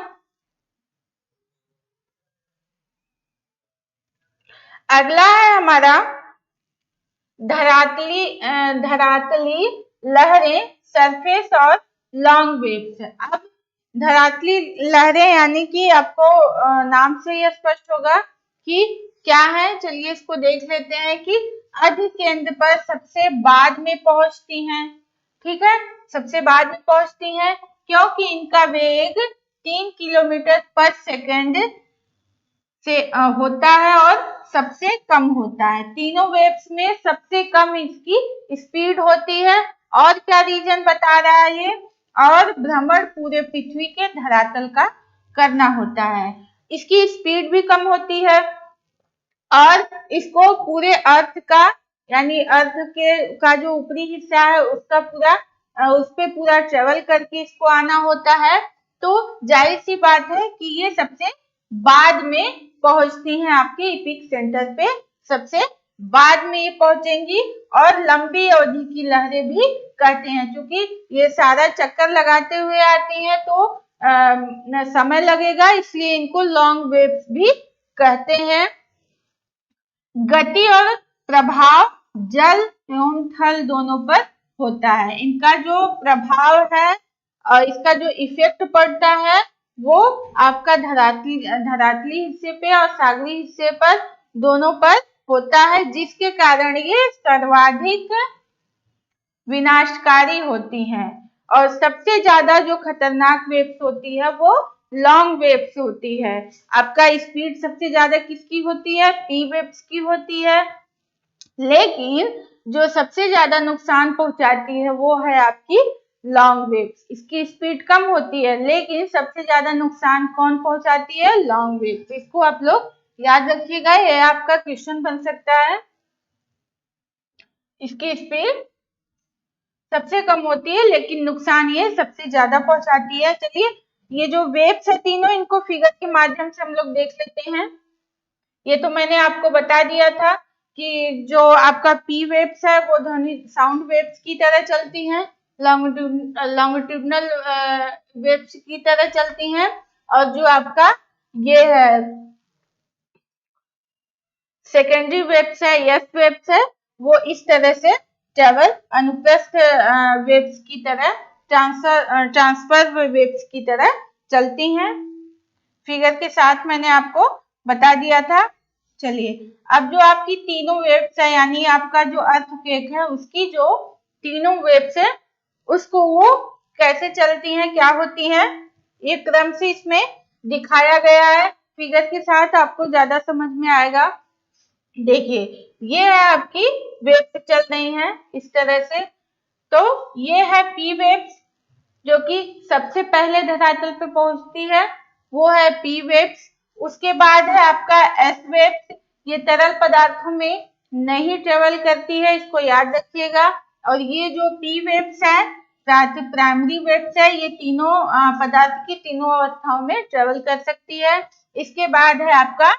अगला है हमारा धरातली लहरें, सरफेस और लॉन्ग वेव्स है। अब धरातली लहरें यानी कि आपको नाम से यह स्पष्ट होगा कि क्या है। चलिए इसको देख लेते हैं कि अर्ध केंद्र पर सबसे बाद में पहुंचती हैं। ठीक है, सबसे बाद में पहुंचती हैं क्योंकि इनका वेग 3 किलोमीटर पर सेकेंड से होता है और सबसे कम होता है। तीनों वेव्स में सबसे कम इसकी स्पीड होती है। और क्या रीजन बता रहा है ये? और भ्रमण पूरे पृथ्वी के धरातल का करना होता है। इसकी स्पीड भी कम होती है और इसको पूरे अर्थ का यानी अर्थ के का जो ऊपरी हिस्सा है उसका पूरा उस पे पूरा ट्रेवल करके इसको आना होता है। तो जाहिर सी बात है कि ये सबसे बाद में पहुंचती हैं आपके इपिक सेंटर पे, सबसे बाद में ये पहुंचेंगी। और लंबी अवधि की लहरें भी कहते हैं, क्योंकि ये सारा चक्कर लगाते हुए आती हैं तो समय लगेगा, इसलिए इनको लॉन्ग वेव्स भी कहते हैं। गति और प्रभाव जल एवं थल दोनों पर होता है। इनका जो प्रभाव है और इसका जो इफेक्ट पड़ता है वो आपका धरातली हिस्से पे और सागरी हिस्से पर दोनों पर होता है, जिसके कारण ये सर्वाधिक विनाशकारी होती हैं। और सबसे ज्यादा जो खतरनाक वेव्स होती है वो लॉन्ग वेव्स होती है। आपका स्पीड सबसे ज्यादा किसकी होती है? पी वेव्स की होती है। लेकिन जो सबसे ज्यादा नुकसान पहुंचाती है वो है आपकी लॉन्ग वेव्स। इसकी स्पीड कम होती है लेकिन सबसे ज्यादा नुकसान कौन पहुंचाती है? Long waves. इसको आप लोग याद रखिएगा, ये आपका क्वेश्चन बन सकता है। इसकी स्पीड सबसे कम होती है लेकिन नुकसान ये सबसे ज्यादा पहुंचाती है। चलिए ये जो वेव्स है तीनों, इनको फिगर के माध्यम से हम लोग देख लेते हैं। ये तो मैंने आपको बता दिया था कि जो आपका पी वेव्स है वो ध्वनि साउंड वेव्स की तरह चलती हैं, लॉन्गिट्यूडनल वेव्स की तरह चलती हैं। और जो आपका ये है सेकेंडरी वेव्स है, एस वेव्स है, वो इस तरह से ट्रेवल अनुप्रस्थ वेव्स की तरह, ट्रांसफर वेव्स की तरह चलती हैं। फिगर के साथ मैंने आपको बता दिया था। चलिए अब जो आपकी तीनों वेव्स है यानी आपका जो अर्थक्वेक है उसकी जो तीनों वेव्स है उसको वो कैसे चलती हैं, क्या होती हैं, ये क्रम से इसमें दिखाया गया है। फिगर के साथ आपको ज्यादा समझ में आएगा। देखिए ये है आपकी वेव्स चल रही हैं इस तरह से। तो ये है पी वेव्स जो कि सबसे पहले धरातल पे पहुंचती है, वो है पी वेव्स। उसके बाद है आपका एस वेव्स, ये तरल पदार्थों में नहीं ट्रेवल करती है, इसको याद रखिएगा। और ये जो पी वेव्स है प्राइमरी वेव्स है, ये तीनों पदार्थ की तीनों अवस्थाओं में ट्रेवल कर सकती है। इसके बाद है आपका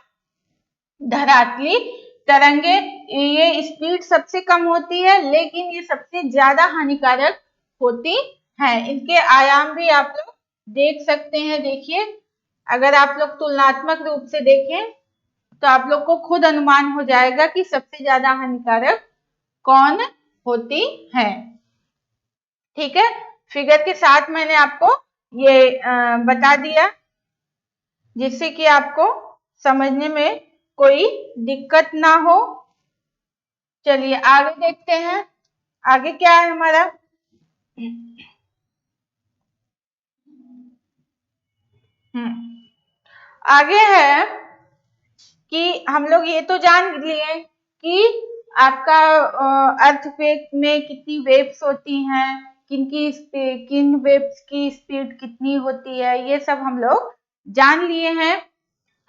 धरातली तरंगे, ये स्पीड सबसे कम होती है लेकिन ये सबसे ज्यादा हानिकारक होती है। इनके आयाम भी आप लोग देख सकते हैं। देखिए अगर आप लोग तुलनात्मक रूप से देखें तो आप लोग को खुद अनुमान हो जाएगा कि सबसे ज्यादा हानिकारक कौन होती है। ठीक है, फिगर के साथ मैंने आपको ये बता दिया जिससे कि आपको समझने में कोई दिक्कत ना हो। चलिए आगे देखते हैं, आगे क्या है हमारा। आगे है कि हम लोग ये तो जान लिए कि आपका अर्थक्वेक में कितनी वेव्स होती हैं, किन वेव्स की स्पीड कितनी होती है, ये सब हम लोग जान लिए हैं।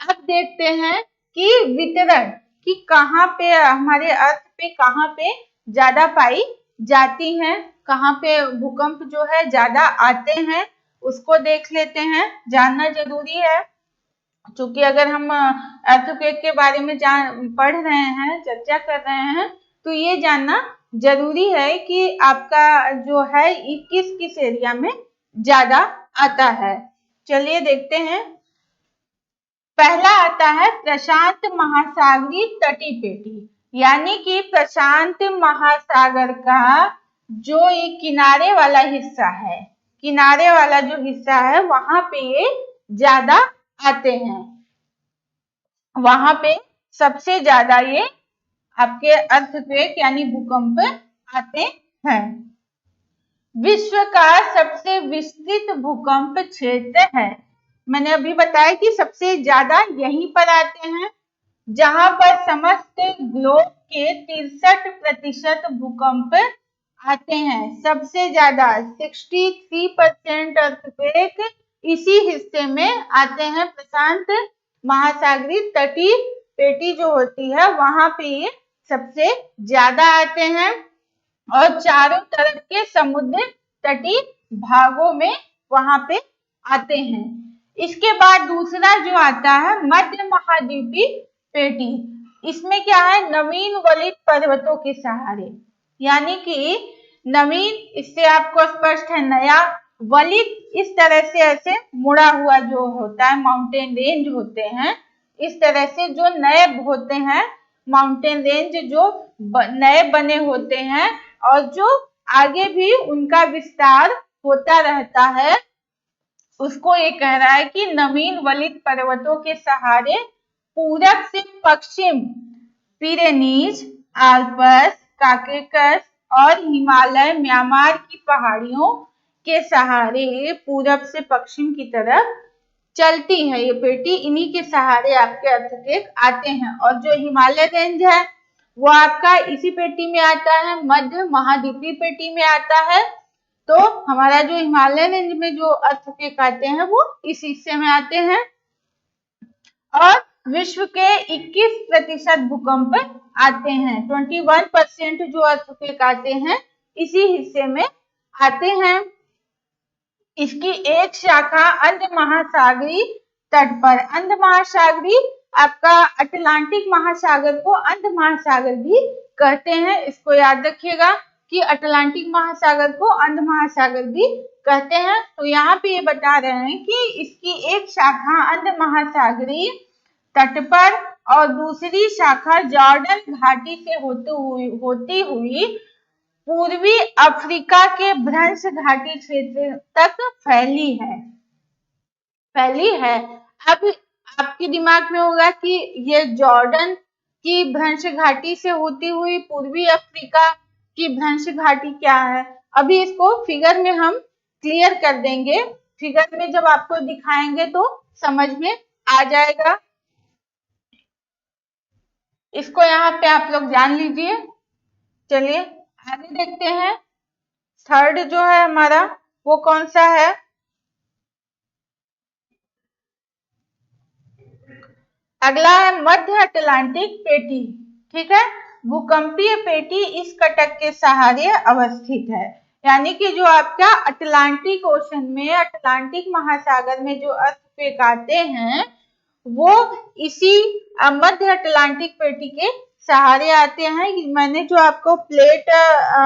अब देखते हैं कि वितरण कि कहाँ पे हमारे अर्थ पे कहाँ पे ज्यादा पाई जाती हैं, कहाँ पे भूकंप जो है ज्यादा आते हैं, उसको देख लेते हैं। जानना जरूरी है क्योंकि अगर हम अर्थक्वेक के बारे में पढ़ रहे हैं, चर्चा कर रहे हैं, तो ये जानना जरूरी है कि आपका जो है ये किस किस एरिया में ज्यादा आता है। चलिए देखते हैं। पहला आता है प्रशांत महासागरीय तटीय पेटी। यानी कि प्रशांत महासागर का जो ये किनारे वाला हिस्सा है, किनारे वाला जो हिस्सा है वहां पे ये ज्यादा आते हैं, वहां पे सबसे ज्यादा ये आपके अर्थक्वेक यानी भूकंप आते हैं। विश्व का सबसे विस्तृत भूकंप क्षेत्र है, मैंने अभी बताया कि सबसे ज्यादा यहीं पर आते हैं, जहां पर समस्त ग्लोब के 63% भूकंप आते हैं। सबसे ज्यादा 63% अर्थक्वेक इसी हिस्से में आते हैं। प्रशांत महासागरीय तटीय पेटी जो होती है वहां पे ये सबसे ज्यादा आते हैं और चारों तरफ के समुद्र तटीय भागों में वहां पे आते हैं। इसके बाद दूसरा जो आता है मध्य महाद्वीपीय पेटी, इसमें क्या है, नवीन वलित पर्वतों के सहारे, यानी कि नवीन, इससे आपको स्पष्ट है, नया, वलित इस तरह से ऐसे मुड़ा हुआ जो होता है, माउंटेन रेंज होते हैं, इस तरह से जो नए होते हैं माउंटेन रेंज जो नए बने होते हैं और जो आगे भी उनका विस्तार होता रहता है, उसको ये कह रहा है कि नवीन वलित पर्वतों के सहारे पूरब से पश्चिम पिरेनीज, आल्प्स, काकेकस और हिमालय म्यांमार की पहाड़ियों के सहारे पूरब से पश्चिम की तरफ चलती है ये पेटी, इन्हीं के सहारे आपके अर्थक्वेक आते हैं। और जो हिमालय रेंज है वो आपका इसी पेटी में आता है, मध्य महाद्वीपीय पेटी में आता है। तो हमारा जो हिमालय रेंज में जो अर्थक्वेक आते हैं वो इस हिस्से में आते हैं। और विश्व के 21% भूकंप आते हैं, 21% जो अर्थक्वेक आते हैं इसी हिस्से में आते हैं। इसकी एक शाखा अंध महासागरीय तट पर, अंध महासागरीय आपका अटलांटिक महासागर को अंध महासागर भी कहते हैं, इसको याद रखिएगा कि अटलांटिक महासागर को अंध महासागर भी कहते हैं। तो यहाँ पे ये बता रहे हैं कि इसकी एक शाखा अंध महासागरीय तट पर और दूसरी शाखा जॉर्डन घाटी से होती हुई पूर्वी अफ्रीका के भ्रंश घाटी क्षेत्र तक फैली है। अब आपके दिमाग में होगा कि ये जॉर्डन की भ्रंश घाटी से होती हुई पूर्वी अफ्रीका की भ्रंश घाटी क्या है, अभी इसको फिगर में हम क्लियर कर देंगे, फिगर में जब आपको दिखाएंगे तो समझ में आ जाएगा। इसको यहाँ पे आप लोग जान लीजिए। चलिए आगे देखते हैं, थर्ड जो है हमारा वो कौन सा है, अगला है मध्य अटलांटिक पेटी। ठीक है, भूकंपीय पेटी इस कटक के सहारे अवस्थित है, यानी कि जो आपका अटलांटिक ओशन में, अटलांटिक महासागर में जो अर्थक्वेक आते हैं वो इसी मध्य अटलांटिक पेटी के सहारे आते हैं। मैंने जो आपको प्लेट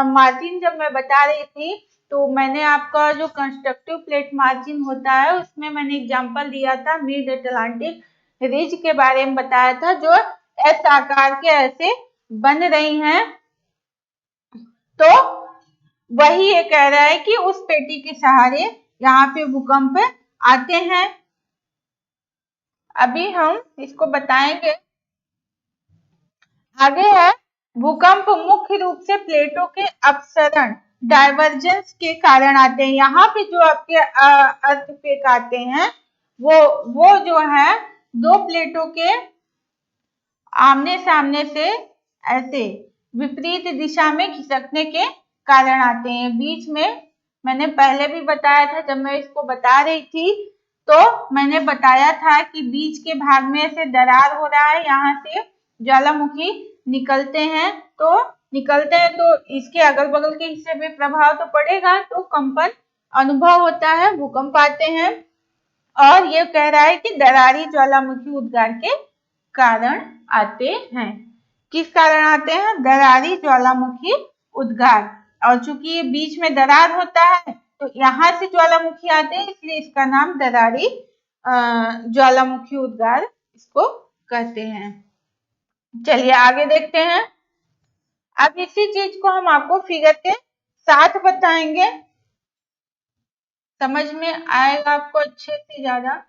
मार्जिन जब मैं बता रही थी तो मैंने आपका जो कंस्ट्रक्टिव प्लेट मार्जिन होता है उसमें मैंने एग्जांपल दिया था, मिड अटलांटिक रिज के बारे में बताया था, जो एस आकार के ऐसे बन रही हैं। तो वही ये कह रहा है कि उस पेटी के सहारे यहाँ पे भूकंप आते हैं। अभी हम इसको बताएंगे। आगे है, भूकंप मुख्य रूप से प्लेटों के अपसरण, डाइवर्जेंस के कारण आते हैं। यहाँ पे जो आपके अर्थक्वेक आते हैं वो जो है दो प्लेटों के आमने सामने से ऐसे विपरीत दिशा में खिसकने के कारण आते हैं। बीच में मैंने पहले भी बताया था, जब मैं इसको बता रही थी तो मैंने बताया था कि बीच के भाग में ऐसे दरार हो रहा है, यहाँ से ज्वालामुखी निकलते हैं तो इसके अगल बगल के हिस्से में प्रभाव तो पड़ेगा, तो कंपन अनुभव होता है, भूकंप आते हैं। और ये कह रहा है कि दरारी ज्वालामुखी उद्गार के कारण आते हैं। किस कारण आते हैं? दरारी ज्वालामुखी उद्गार। और चूंकि ये बीच में दरार होता है तो यहाँ से ज्वालामुखी आते हैं, इसलिए इसका नाम दरारी ज्वालामुखी उद्गार इसको कहते हैं। चलिए आगे देखते हैं। अब इसी चीज को हम आपको फिगर के साथ बताएंगे, समझ में आएगा आपको अच्छे से ज्यादा।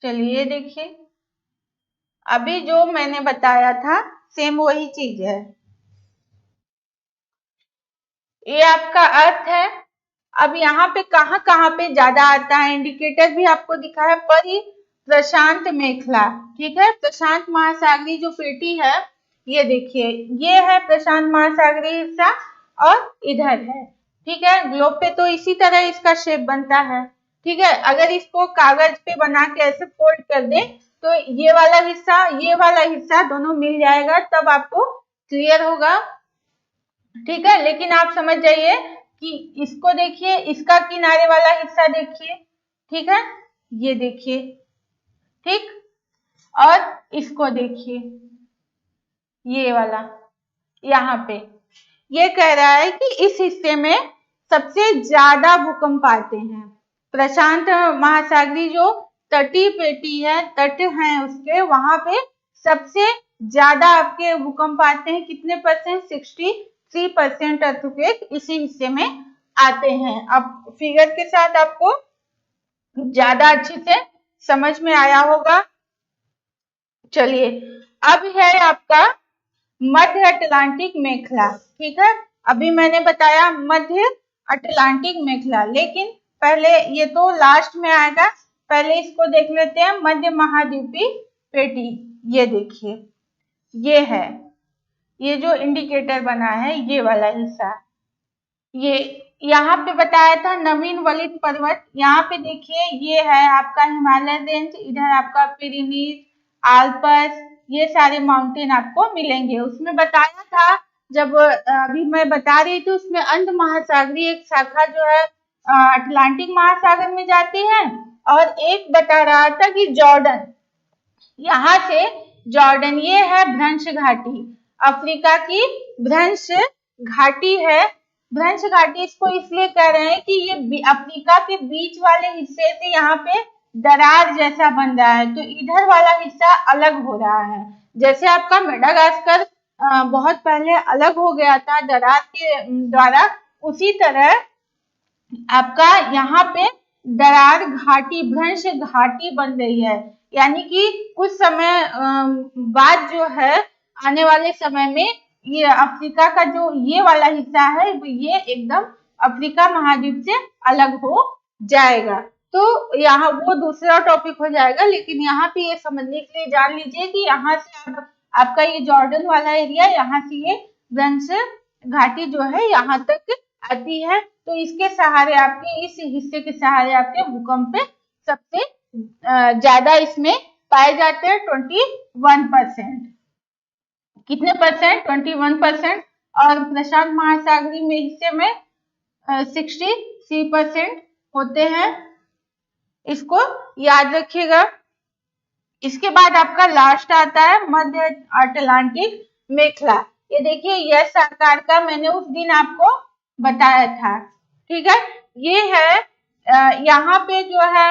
चलिए देखिए, अभी जो मैंने बताया था सेम वही चीज है। ये आपका अर्थ है। अब यहाँ पे कहाँ पे ज्यादा आता है, इंडिकेटर भी आपको दिखा है, प्रशांत मेखला, ठीक है। प्रशांत महासागरीय जो पेटी है, ये देखिए, ये है प्रशांत महासागरीय हिस्सा और इधर है, ठीक है। ग्लोब पे तो इसी तरह इसका शेप बनता है, ठीक है। अगर इसको कागज पे बना के ऐसे फोल्ड कर दें तो ये वाला हिस्सा दोनों मिल जाएगा, तब आपको क्लियर होगा, ठीक है। लेकिन आप समझ जाइए कि इसको देखिए, इसका किनारे वाला हिस्सा देखिए, ठीक है, ये देखिए, ठीक। और इसको देखिए, ये वाला, यहाँ पे ये कह रहा है कि इस हिस्से में सबसे ज्यादा भूकंप आते हैं। प्रशांत महासागरीय जो तटीय पेटी है, तट है उसके, वहां पे सबसे ज्यादा आपके भूकंप आते हैं। कितने परसेंट? 63% अर्थक्वेक इसी हिस्से में आते हैं। अब फिगर के साथ आपको ज्यादा अच्छे से समझ में आया होगा। चलिए, अब है आपका मध्य अटलांटिक मेखला, ठीक है। अभी मैंने बताया मध्य अटलांटिक मेखला, लेकिन पहले, ये तो लास्ट में आएगा, पहले इसको देख लेते हैं। मध्य महाद्वीपीय पेटी, ये देखिए, ये है, ये जो इंडिकेटर बना है, ये वाला हिस्सा, ये यहाँ पे बताया था नवीन वलित पर्वत। यहाँ पे देखिए, ये है आपका हिमालय रेंज, इधर आपका पिरेनीज, आल्प्स, ये सारे माउंटेन आपको मिलेंगे। उसमें बताया था, जब अभी मैं बता रही थी, उसमें अंध महासागरीय एक शाखा जो है अटलांटिक महासागर में जाती है, और एक बता रहा था कि जॉर्डन, यहाँ से जॉर्डन, ये है भ्रंश घाटी, अफ्रीका की भ्रंश घाटी है। भ्रंश घाटी इसको इसलिए कह रहे हैं कि ये अफ्रीका के बीच वाले हिस्से से यहाँ पे दरार जैसा बन रहा है, तो इधर वाला हिस्सा अलग हो रहा है। जैसे आपका मेडागास्कर बहुत पहले अलग हो गया था दरार के द्वारा, उसी तरह आपका यहाँ पे दरार घाटी, भ्रंश घाटी बन रही है। यानी कि कुछ समय बाद जो है, आने वाले समय में, ये अफ्रीका का जो ये वाला हिस्सा है, ये एकदम अफ्रीका महाद्वीप से अलग हो जाएगा। तो यहाँ वो दूसरा टॉपिक हो जाएगा, लेकिन यहाँ पे ये समझने के लिए जान लीजिए कि यहाँ से आपका ये जॉर्डन वाला एरिया, यहाँ से ये भ्रंश घाटी जो है यहाँ तक आती है। तो इसके सहारे आपके, इस हिस्से के सहारे आपके भूकंप सबसे ज्यादा इसमें पाए जाते हैं, 21%। कितने परसेंट? 21%। और प्रशांत महासागरीय में हिस्से में 63% होते हैं। इसको याद रखिएगा। इसके बाद आपका लास्ट आता है मध्य अटलांटिक मेखला। ये देखिए, यस आकार का मैंने उस दिन आपको बताया था, ठीक है। ये है यहाँ पे जो है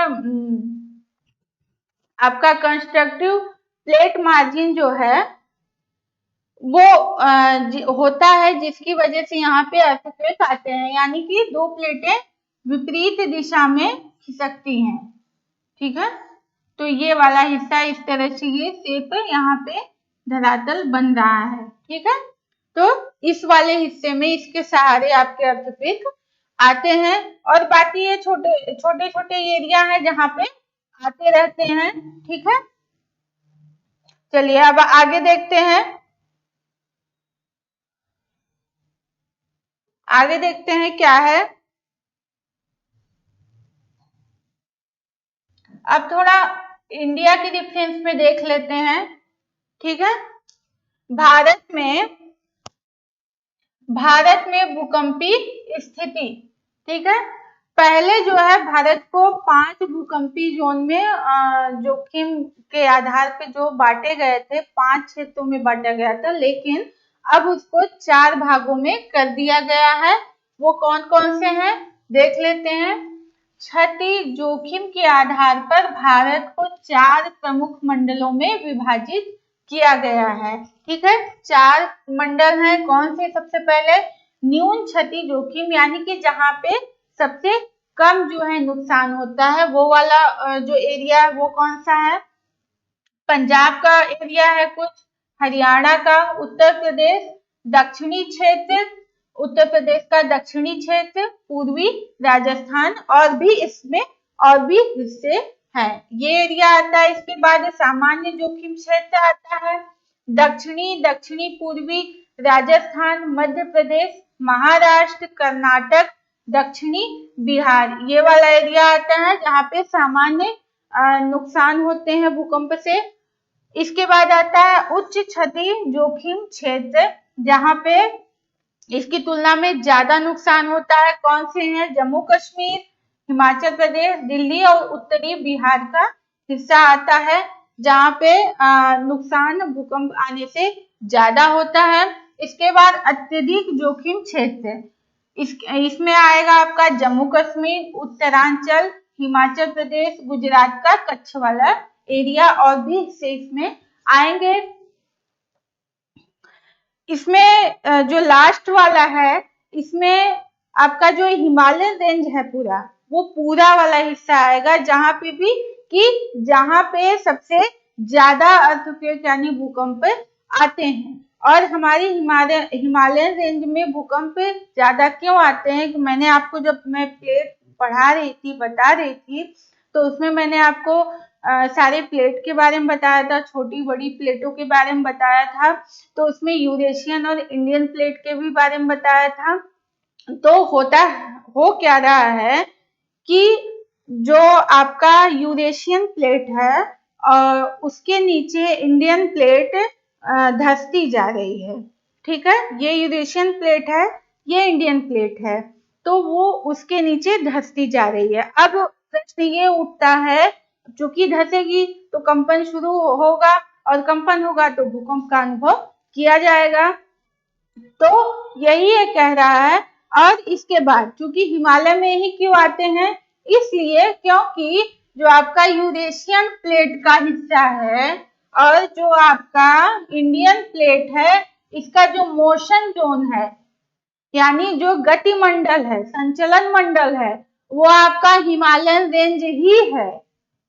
आपका कंस्ट्रक्टिव प्लेट मार्जिन जो है वो होता है, जिसकी वजह से यहाँ पे अर्थक्वेक आते हैं। यानी कि दो प्लेटें विपरीत दिशा में खिसकती हैं, ठीक है। तो ये वाला हिस्सा इस तरह से ये शेप यहाँ पे धरातल बन रहा है, ठीक है। तो इस वाले हिस्से में इसके सहारे आपके अर्थक्वेक आते हैं, और बाकी ये छोटे छोटे एरिया है जहाँ पे आते रहते हैं, ठीक है। चलिए, अब आगे देखते हैं। आगे देखते हैं क्या है। अब थोड़ा इंडिया की डिफरेंस में देख लेते हैं, ठीक है। भारत में भूकंपी स्थिति, ठीक है। पहले जो है भारत को 5 भूकंपी जोन में जोखिम के आधार पे जो बांटे गए थे, 5 क्षेत्रों में बांटा गया था, लेकिन अब उसको 4 भागों में कर दिया गया है। वो कौन कौन से हैं देख लेते हैं। क्षति जोखिम के आधार पर भारत को 4 प्रमुख मंडलों में विभाजित किया गया है। ठीक है, 4 मंडल हैं। कौन से? सबसे पहले न्यून क्षति जोखिम, यानी कि जहाँ पे सबसे कम जो है नुकसान होता है, वो वाला जो एरिया है वो कौन सा है? पंजाब का एरिया है कुछ, हरियाणा का, उत्तर प्रदेश दक्षिणी क्षेत्र, उत्तर प्रदेश का दक्षिणी क्षेत्र, पूर्वी राजस्थान, और भी इसमें और भी हिस्से हैं, ये एरिया आता है। इसके बाद सामान्य जोखिम क्षेत्र आता है, दक्षिणी पूर्वी राजस्थान, मध्य प्रदेश, महाराष्ट्र, कर्नाटक, दक्षिणी बिहार, ये वाला एरिया आता है जहाँ पे सामान्य नुकसान होते हैं भूकंप से। इसके बाद आता है उच्च क्षति जोखिम क्षेत्र, जहाँ पे इसकी तुलना में ज्यादा नुकसान होता है। कौन से हैं? जम्मू कश्मीर, हिमाचल प्रदेश, दिल्ली और उत्तरी बिहार का हिस्सा आता है, जहाँ पे नुकसान भूकंप आने से ज्यादा होता है। इसके बाद अत्यधिक जोखिम क्षेत्र, इसमें आएगा आपका जम्मू कश्मीर, उत्तरांचल, हिमाचल प्रदेश, गुजरात का कच्छ वाला एरिया, और भी हिस्से इसमें आएंगे। इसमें जो लास्ट वाला है, इसमें आपका जो हिमालयन रेंज है पूरा, वो पूरा वाला हिस्सा आएगा, जहां पे भी कि जहां पे सबसे ज्यादा अर्थक्वेक यानी भूकंप आते हैं। और हमारी हिमालयन रेंज में भूकंप ज्यादा क्यों आते हैं? कि मैंने आपको जब मैं प्लेट पढ़ा रही थी, बता रही थी, तो उसमें मैंने आपको सारे प्लेट के बारे में बताया था, छोटी बड़ी प्लेटों के बारे में बताया था, तो उसमें यूरेशियन और इंडियन प्लेट के भी बारे में बताया था। तो हो क्या रहा है कि जो आपका यूरेशियन प्लेट है और उसके नीचे इंडियन प्लेट धंसती जा रही है। ठीक है, ये यूरेशियन प्लेट है, ये इंडियन प्लेट है, तो वो उसके नीचे धंसती जा रही है। अब प्रश्न ये उठता है, चूंकि धंसेगी तो कंपन शुरू होगा, और कंपन होगा तो भूकंप का अनुभव किया जाएगा। तो यही ये कह रहा है। और इसके बाद चूंकि हिमालय में ही क्यों आते हैं? इसलिए क्योंकि जो आपका यूरेशियन प्लेट का हिस्सा है और जो आपका इंडियन प्लेट है, इसका जो मोशन जोन है, यानी जो गति मंडल है, संचलन मंडल है, वो आपका हिमालयन रेंज ही है,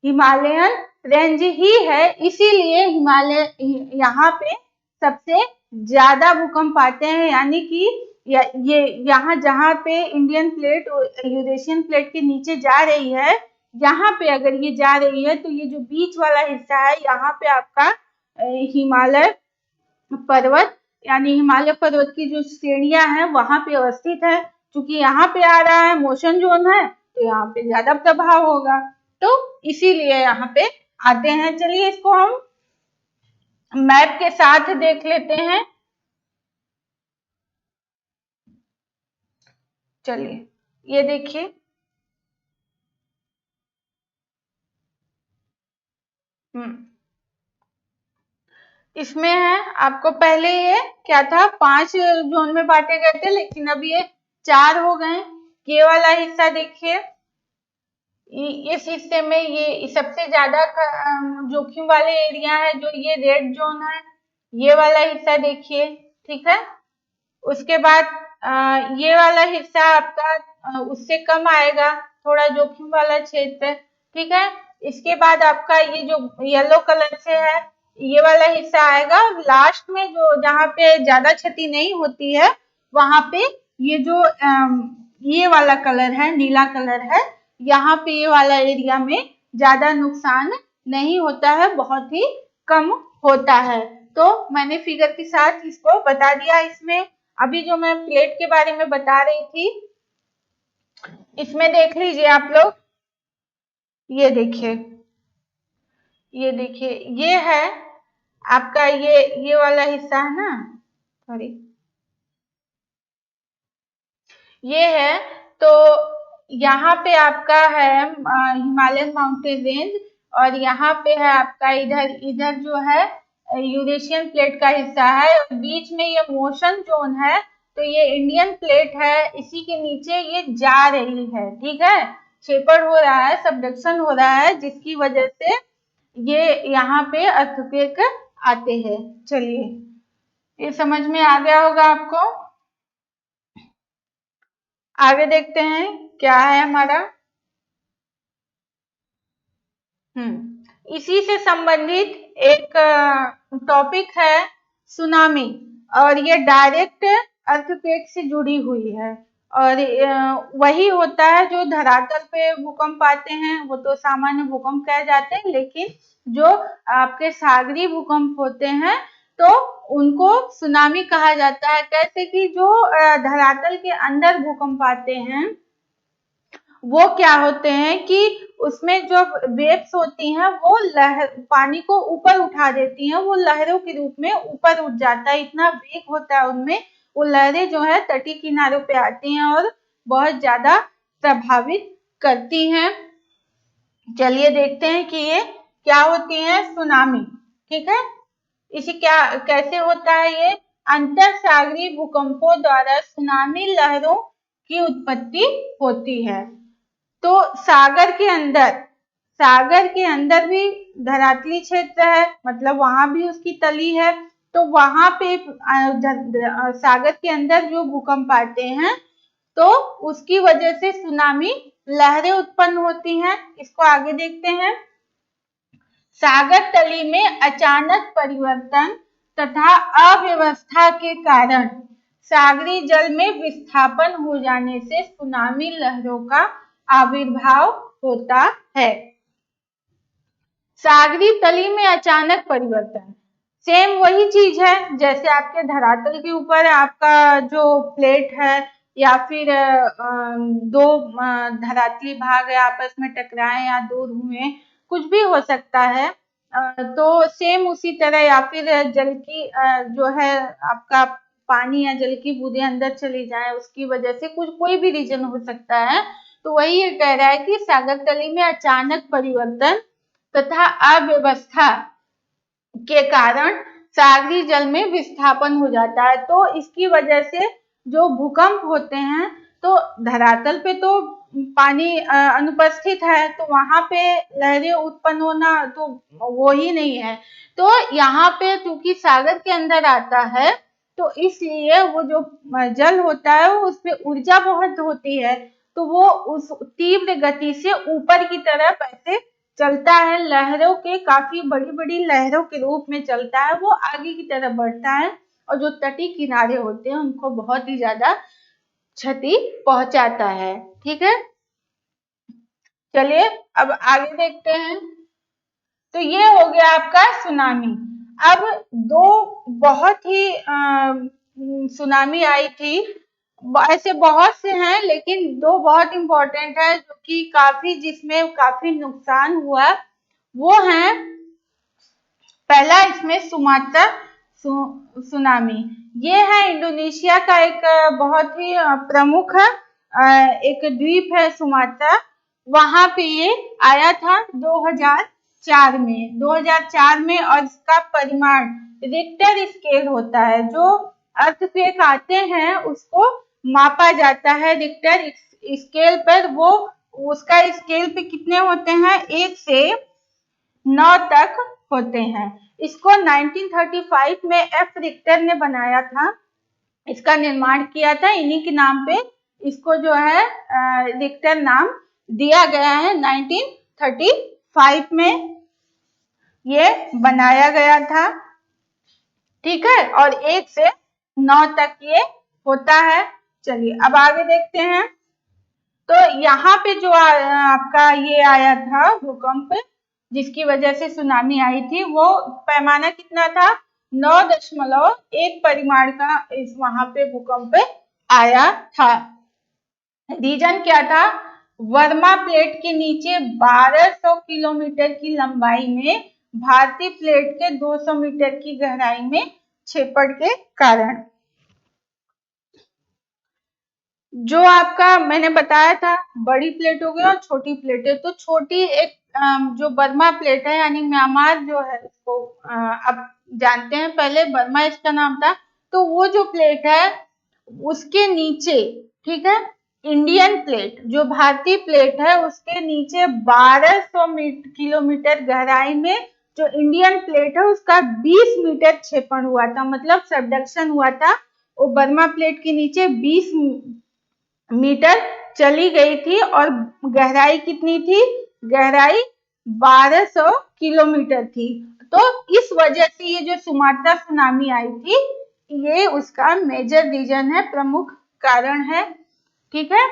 हिमालयन रेंज ही है। इसीलिए हिमालय यहाँ पे सबसे ज्यादा भूकंप आते हैं, यानी कि ये यहाँ जहाँ पे इंडियन प्लेट यूरेशियन प्लेट के नीचे जा रही है, यहाँ पे अगर ये जा रही है तो ये जो बीच वाला हिस्सा है, यहाँ पे आपका हिमालय पर्वत यानी हिमालय पर्वत की जो श्रेणियां हैं वहां पे अवस्थित है। क्योंकि यहाँ पे आ रहा है, मोशन जोन है, तो यहाँ पे ज्यादा प्रभाव होगा, तो इसीलिए यहाँ पे आते हैं। चलिए इसको हम मैप के साथ देख लेते हैं। चलिए ये देखिए, इसमें है आपको पहले ये क्या था, 5 जोन में बांटे गए थे, लेकिन अब ये 4 हो गए। ये वाला हिस्सा देखिए, इस हिस्से में ये सबसे ज्यादा जोखिम वाले एरिया है, जो ये रेड जोन है, ये वाला हिस्सा देखिए। ठीक है, उसके बाद ये वाला हिस्सा आपका उससे कम आएगा, थोड़ा जोखिम वाला क्षेत्र। ठीक है, इसके बाद आपका ये जो येलो कलर से है, ये वाला हिस्सा आएगा। लास्ट में जो जहाँ पे ज्यादा क्षति नहीं होती है, वहां पे ये जो ये वाला कलर है, नीला कलर है, यहाँ पे ये वाला एरिया में ज्यादा नुकसान नहीं होता है, बहुत ही कम होता है। तो मैंने फिगर के साथ इसको बता दिया। इसमें अभी जो मैं प्लेट के बारे में बता रही थी, इसमें देख लीजिए आप लोग, ये देखिए, ये देखिए, ये है आपका ये वाला हिस्सा है ना, सॉरी, ये है। तो यहाँ पे आपका है हिमालयन माउंटेन रेंज, और यहाँ पे है आपका इधर जो है यूरेशियन प्लेट का हिस्सा है, बीच में ये मोशन जोन है, तो ये इंडियन प्लेट है, इसी के नीचे ये जा रही है। ठीक है, शेपर हो रहा है, सबडक्शन हो रहा है, जिसकी वजह से ये यहाँ पे अर्थक्वेक आते हैं। चलिए, ये समझ में आ गया होगा आपको। आगे देखते हैं क्या है हमारा। इसी से संबंधित एक टॉपिक है सुनामी, और ये डायरेक्ट अर्थक्वेक से जुड़ी हुई है। और वही होता है जो धरातल पे भूकंप आते हैं, वो तो सामान्य भूकंप कहे जाते हैं, लेकिन जो आपके सागरी भूकंप होते हैं तो उनको सुनामी कहा जाता है। कैसे कि जो धरातल के अंदर भूकंप आते हैं वो क्या होते हैं कि उसमें जो वेव्स होती हैं वो लहर पानी को ऊपर उठा देती हैं, वो लहरों के रूप में ऊपर उठ जाता है, इतना वेग होता है उनमें। वो लहरें जो है तटीय किनारों पे आती हैं और बहुत ज्यादा प्रभावित करती हैं। चलिए देखते हैं कि ये क्या होती है सुनामी। ठीक है, इसे क्या कैसे होता है ये। अंतर सागरीय भूकंपों द्वारा सुनामी लहरों की उत्पत्ति होती है। तो सागर के अंदर भी धरातली क्षेत्र है, मतलब वहां भी उसकी तली है। तो वहां पे सागर के अंदर जो भूकंप आते हैं तो उसकी वजह से सुनामी लहरें उत्पन्न होती हैं। इसको आगे देखते हैं। सागर तली में अचानक परिवर्तन तथा अव्यवस्था के कारण सागरी जल में विस्थापन हो जाने से सुनामी लहरों का आविर्भाव होता है। सागरी तली में अचानक परिवर्तन सेम वही चीज है जैसे आपके धरातल के ऊपर आपका जो प्लेट है या फिर दो धरातली भाग है आपस में टकराए या दूर हुए, कुछ भी हो सकता है। तो सेम उसी तरह, या फिर जल की जो है आपका पानी या जल की बूंदें अंदर चली जाए उसकी वजह से कोई भी रीजन हो सकता है। तो वही ये कह रहा है कि सागर तली में अचानक परिवर्तन तथा अव्यवस्था के कारण सागरी जल में विस्थापन हो जाता है। तो इसकी वजह से जो भूकंप होते हैं तो धरातल पे तो पानी अनुपस्थित है, तो वहां पे लहरें उत्पन्न होना तो वो ही नहीं है। तो यहाँ पे क्योंकि सागर के अंदर आता है तो इसलिए वो जो जल होता है वो उसमें ऊर्जा बहुत होती है, तो वो उस तीव्र गति से ऊपर की तरफ ऐसे चलता है, लहरों के काफी बड़ी बड़ी लहरों के रूप में चलता है, वो आगे की तरफ बढ़ता है और जो तटीय किनारे होते हैं उनको बहुत ही ज्यादा क्षति पहुंचाता है। ठीक है, चलिए अब आगे देखते हैं। तो ये हो गया आपका सुनामी। अब दो बहुत ही सुनामी आई थी, ऐसे बहुत से हैं लेकिन दो बहुत इंपॉर्टेंट है जो कि जिसमें काफी नुकसान हुआ। वो है पहला इसमें सुमात्रा सुनामी। ये है इंडोनेशिया का एक बहुत ही प्रमुख एक द्वीप है सुमात्रा, वहां पे ये आया था 2004 में और इसका परिमाण रिक्टर स्केल होता है। जो अर्थक्वेक आते हैं उसको मापा जाता है रिक्टर स्केल पर। वो उसका स्केल पे कितने होते हैं, 1 से 9 तक होते हैं। इसको 1935 में एफ रिक्टर ने बनाया था, इसका निर्माण किया था, इन्हीं के नाम पे इसको जो है रिक्टर नाम दिया गया है। 1935 में ये बनाया गया था। ठीक है, और 1 से 9 तक ये होता है। चलिए अब आगे देखते हैं। तो यहाँ पे जो आपका ये आया था भूकंप जिसकी वजह से सुनामी आई थी, वो पैमाना कितना था, 9.1 परिमाण का इस वहां पे भूकंप आया था। रीजन क्या था, वर्मा प्लेट के नीचे 1200 किलोमीटर की लंबाई में भारतीय प्लेट के 200 मीटर की गहराई में छेपड़ के कारण। जो आपका मैंने बताया था बड़ी प्लेट हो गई और छोटी प्लेट है, तो छोटी एक जो बर्मा प्लेट है यानी म्यांमार जो है उसको अब जानते हैं, पहले बर्मा इसका नाम था। तो वो जो प्लेट है उसके नीचे, ठीक है, इंडियन प्लेट जो भारतीय प्लेट है उसके नीचे 1200 किलोमीटर गहराई में जो इंडियन प्लेट है उसका 20 मीटर क्षेपण हुआ था, मतलब सबडक्शन हुआ था। वो बर्मा प्लेट के नीचे 20 मीटर चली गई थी और गहराई कितनी थी? गहराई 1200 किलोमीटर थी। तो इस वजह से ये जो सुमात्रा सुनामी आई थी, ये उसका मेजर रीजन है, प्रमुख कारण है। ठीक है।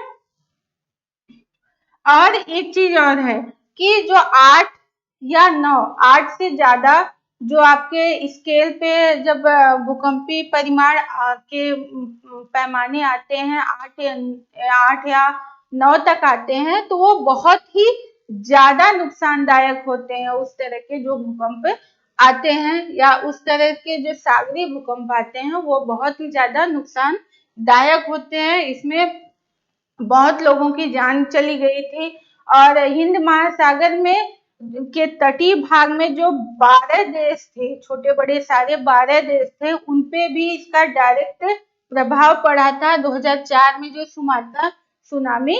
और एक चीज और है कि जो 8 या 9, 8 से ज्यादा जो आपके स्केल पे जब भूकंपीय परिमाण के पैमाने आते हैं, 8 या 9 तक आते हैं, तो वो बहुत ही ज्यादा नुकसानदायक होते हैं। उस तरह के जो भूकंप आते हैं या उस तरह के जो सागरीय भूकंप आते हैं, वो बहुत ही ज्यादा नुकसानदायक होते हैं। इसमें बहुत लोगों की जान चली गई थी। और हिंद महासागर में के तटीय भाग में जो 12 देश थे, छोटे बड़े सारे 12 देश थे, उनपे भी इसका डायरेक्ट प्रभाव पड़ा था। 2004 में जो सुमात्रा सुनामी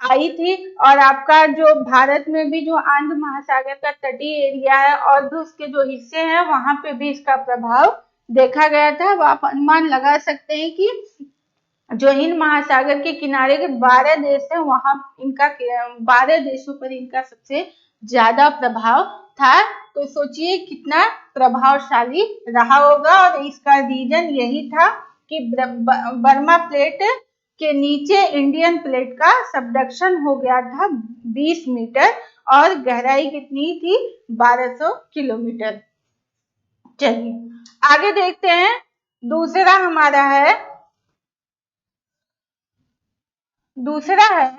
आई थी। और आपका जो भारत में भी जो आंध्र महासागर का तटीय एरिया है और भी उसके जो हिस्से हैं, वहां पे भी इसका प्रभाव देखा गया था। अब आप अनुमान लगा सकते हैं कि जो हिंद महासागर के किनारे के 12 देश हैं, वहां इनका 12 देशों पर इनका सबसे ज्यादा प्रभाव था। तो सोचिए कितना प्रभावशाली रहा होगा। और इसका रीजन यही था कि बर्मा प्लेट के नीचे इंडियन प्लेट का सबडक्शन हो गया था 20 मीटर और गहराई कितनी थी? 1200 किलोमीटर। चलिए आगे देखते हैं। दूसरा है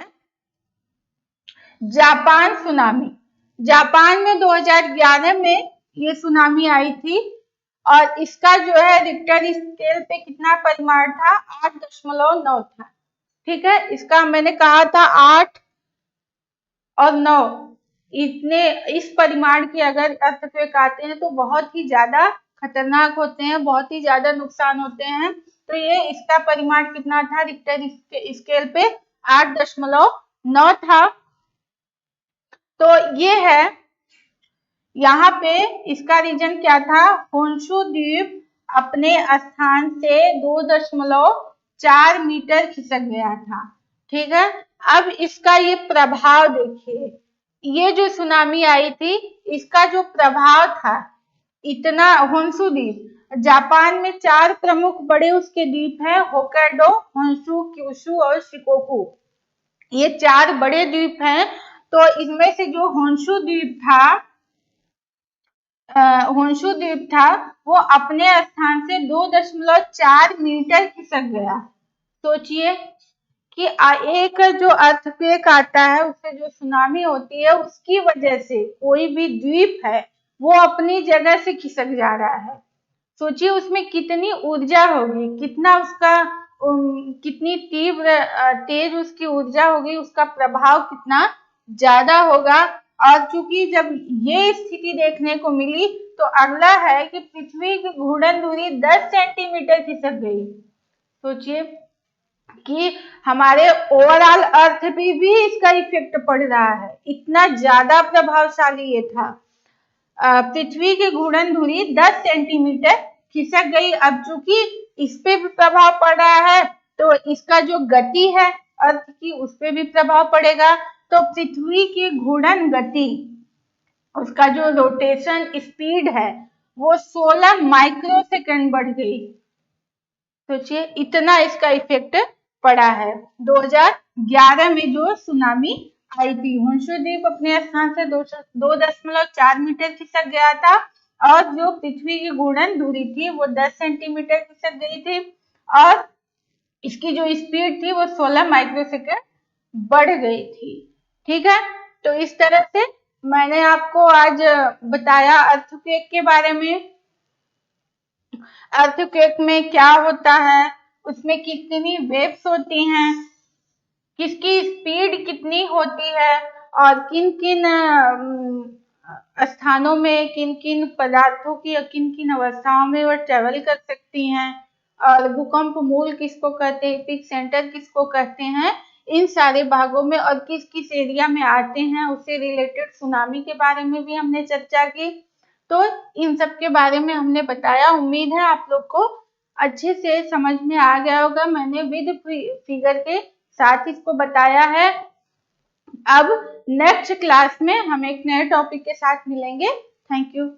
जापान सुनामी। जापान में 2011 में ये सुनामी आई थी और इसका जो है रिक्टर स्केल पे कितना परिमाण था? 8.9 था। ठीक है। इसका मैंने कहा था 8 और 9 इतने इस परिमाण के अगर अर्थक्वेक आते हैं तो बहुत ही ज्यादा खतरनाक होते हैं, बहुत ही ज्यादा नुकसान होते हैं। तो ये इसका परिमाण कितना था रिक्टर स्केल पे? 8.9 था। तो ये है, यहाँ पे इसका रीजन क्या था? होन्शु द्वीप अपने स्थान से 2.4 मीटर खिसक गया था। ठीक है। अब इसका ये प्रभाव देखिए, ये जो सुनामी आई थी, इसका जो प्रभाव था इतना। होन्शु द्वीप, जापान में 4 प्रमुख बड़े उसके द्वीप हैं, होक्काइडो, होन्शु, क्यूशु और शिकोकू। ये 4 बड़े द्वीप हैं। तो इनमें से जो होन्शु द्वीप था वो अपने स्थान से 2.4 मीटर खिसक गया। सोचिए कि एक जो अर्थक्वेक आता है, उससे जो सुनामी होती है, उसकी वजह से कोई भी द्वीप है वो अपनी जगह से खिसक जा रहा है। सोचिए उसमें कितनी ऊर्जा होगी, कितना उसका कितनी तीव्र तेज उसकी ऊर्जा होगी, उसका प्रभाव कितना ज्यादा होगा। और चूंकि जब ये स्थिति देखने को मिली, तो अगला है कि पृथ्वी की घूर्णन दूरी 10 सेंटीमीटर खिसक गई। सोचिए कि हमारे ओवरऑल अर्थ पे भी इसका इफेक्ट पड़ रहा है, इतना ज्यादा प्रभावशाली ये था। पृथ्वी की घूर्णन धुरी 10 सेंटीमीटर खिसक गई। अब चूंकि इस पे भी प्रभाव पड़ रहा है, तो इसका जो गति है अर्थ की, उस पे भी प्रभाव पड़ेगा। तो पृथ्वी की घूर्णन गति, उसका जो रोटेशन स्पीड है, वो 16 माइक्रो सेकेंड बढ़ गई। सोचिए इतना इसका इफेक्ट पड़ा है। 2011 में जो सुनामी आई थी, होन्शु द्वीप अपने स्थान से 2.4 मीटर खिसक गया था और जो पृथ्वी की घूर्णन दूरी थी वो 10 सेंटीमीटर खिसक गई थी और इसकी जो स्पीड थी वो 16 माइक्रो सेकेंड बढ़ गई थी। ठीक है। तो इस तरह से मैंने आपको आज बताया अर्थक्वेक के बारे में। अर्थक्वेक में क्या होता है, उसमें कितनी वेव्स होती हैं, किसकी स्पीड कितनी होती है और किन किन स्थानों में किन किन पदार्थों की किन किन अवस्थाओं में वह ट्रेवल कर सकती हैं, और भूकंप मूल किसको कहते हैं, एपिक सेंटर किसको कहते हैं, इन सारे भागों में और किस किस एरिया में आते हैं, उससे रिलेटेड सुनामी के बारे में भी हमने चर्चा की। तो इन सब के बारे में हमने बताया। उम्मीद है आप लोग को अच्छे से समझ में आ गया होगा। मैंने विद फिगर के साथ इसको बताया है। अब नेक्स्ट क्लास में हम एक नए टॉपिक के साथ मिलेंगे। Thank you.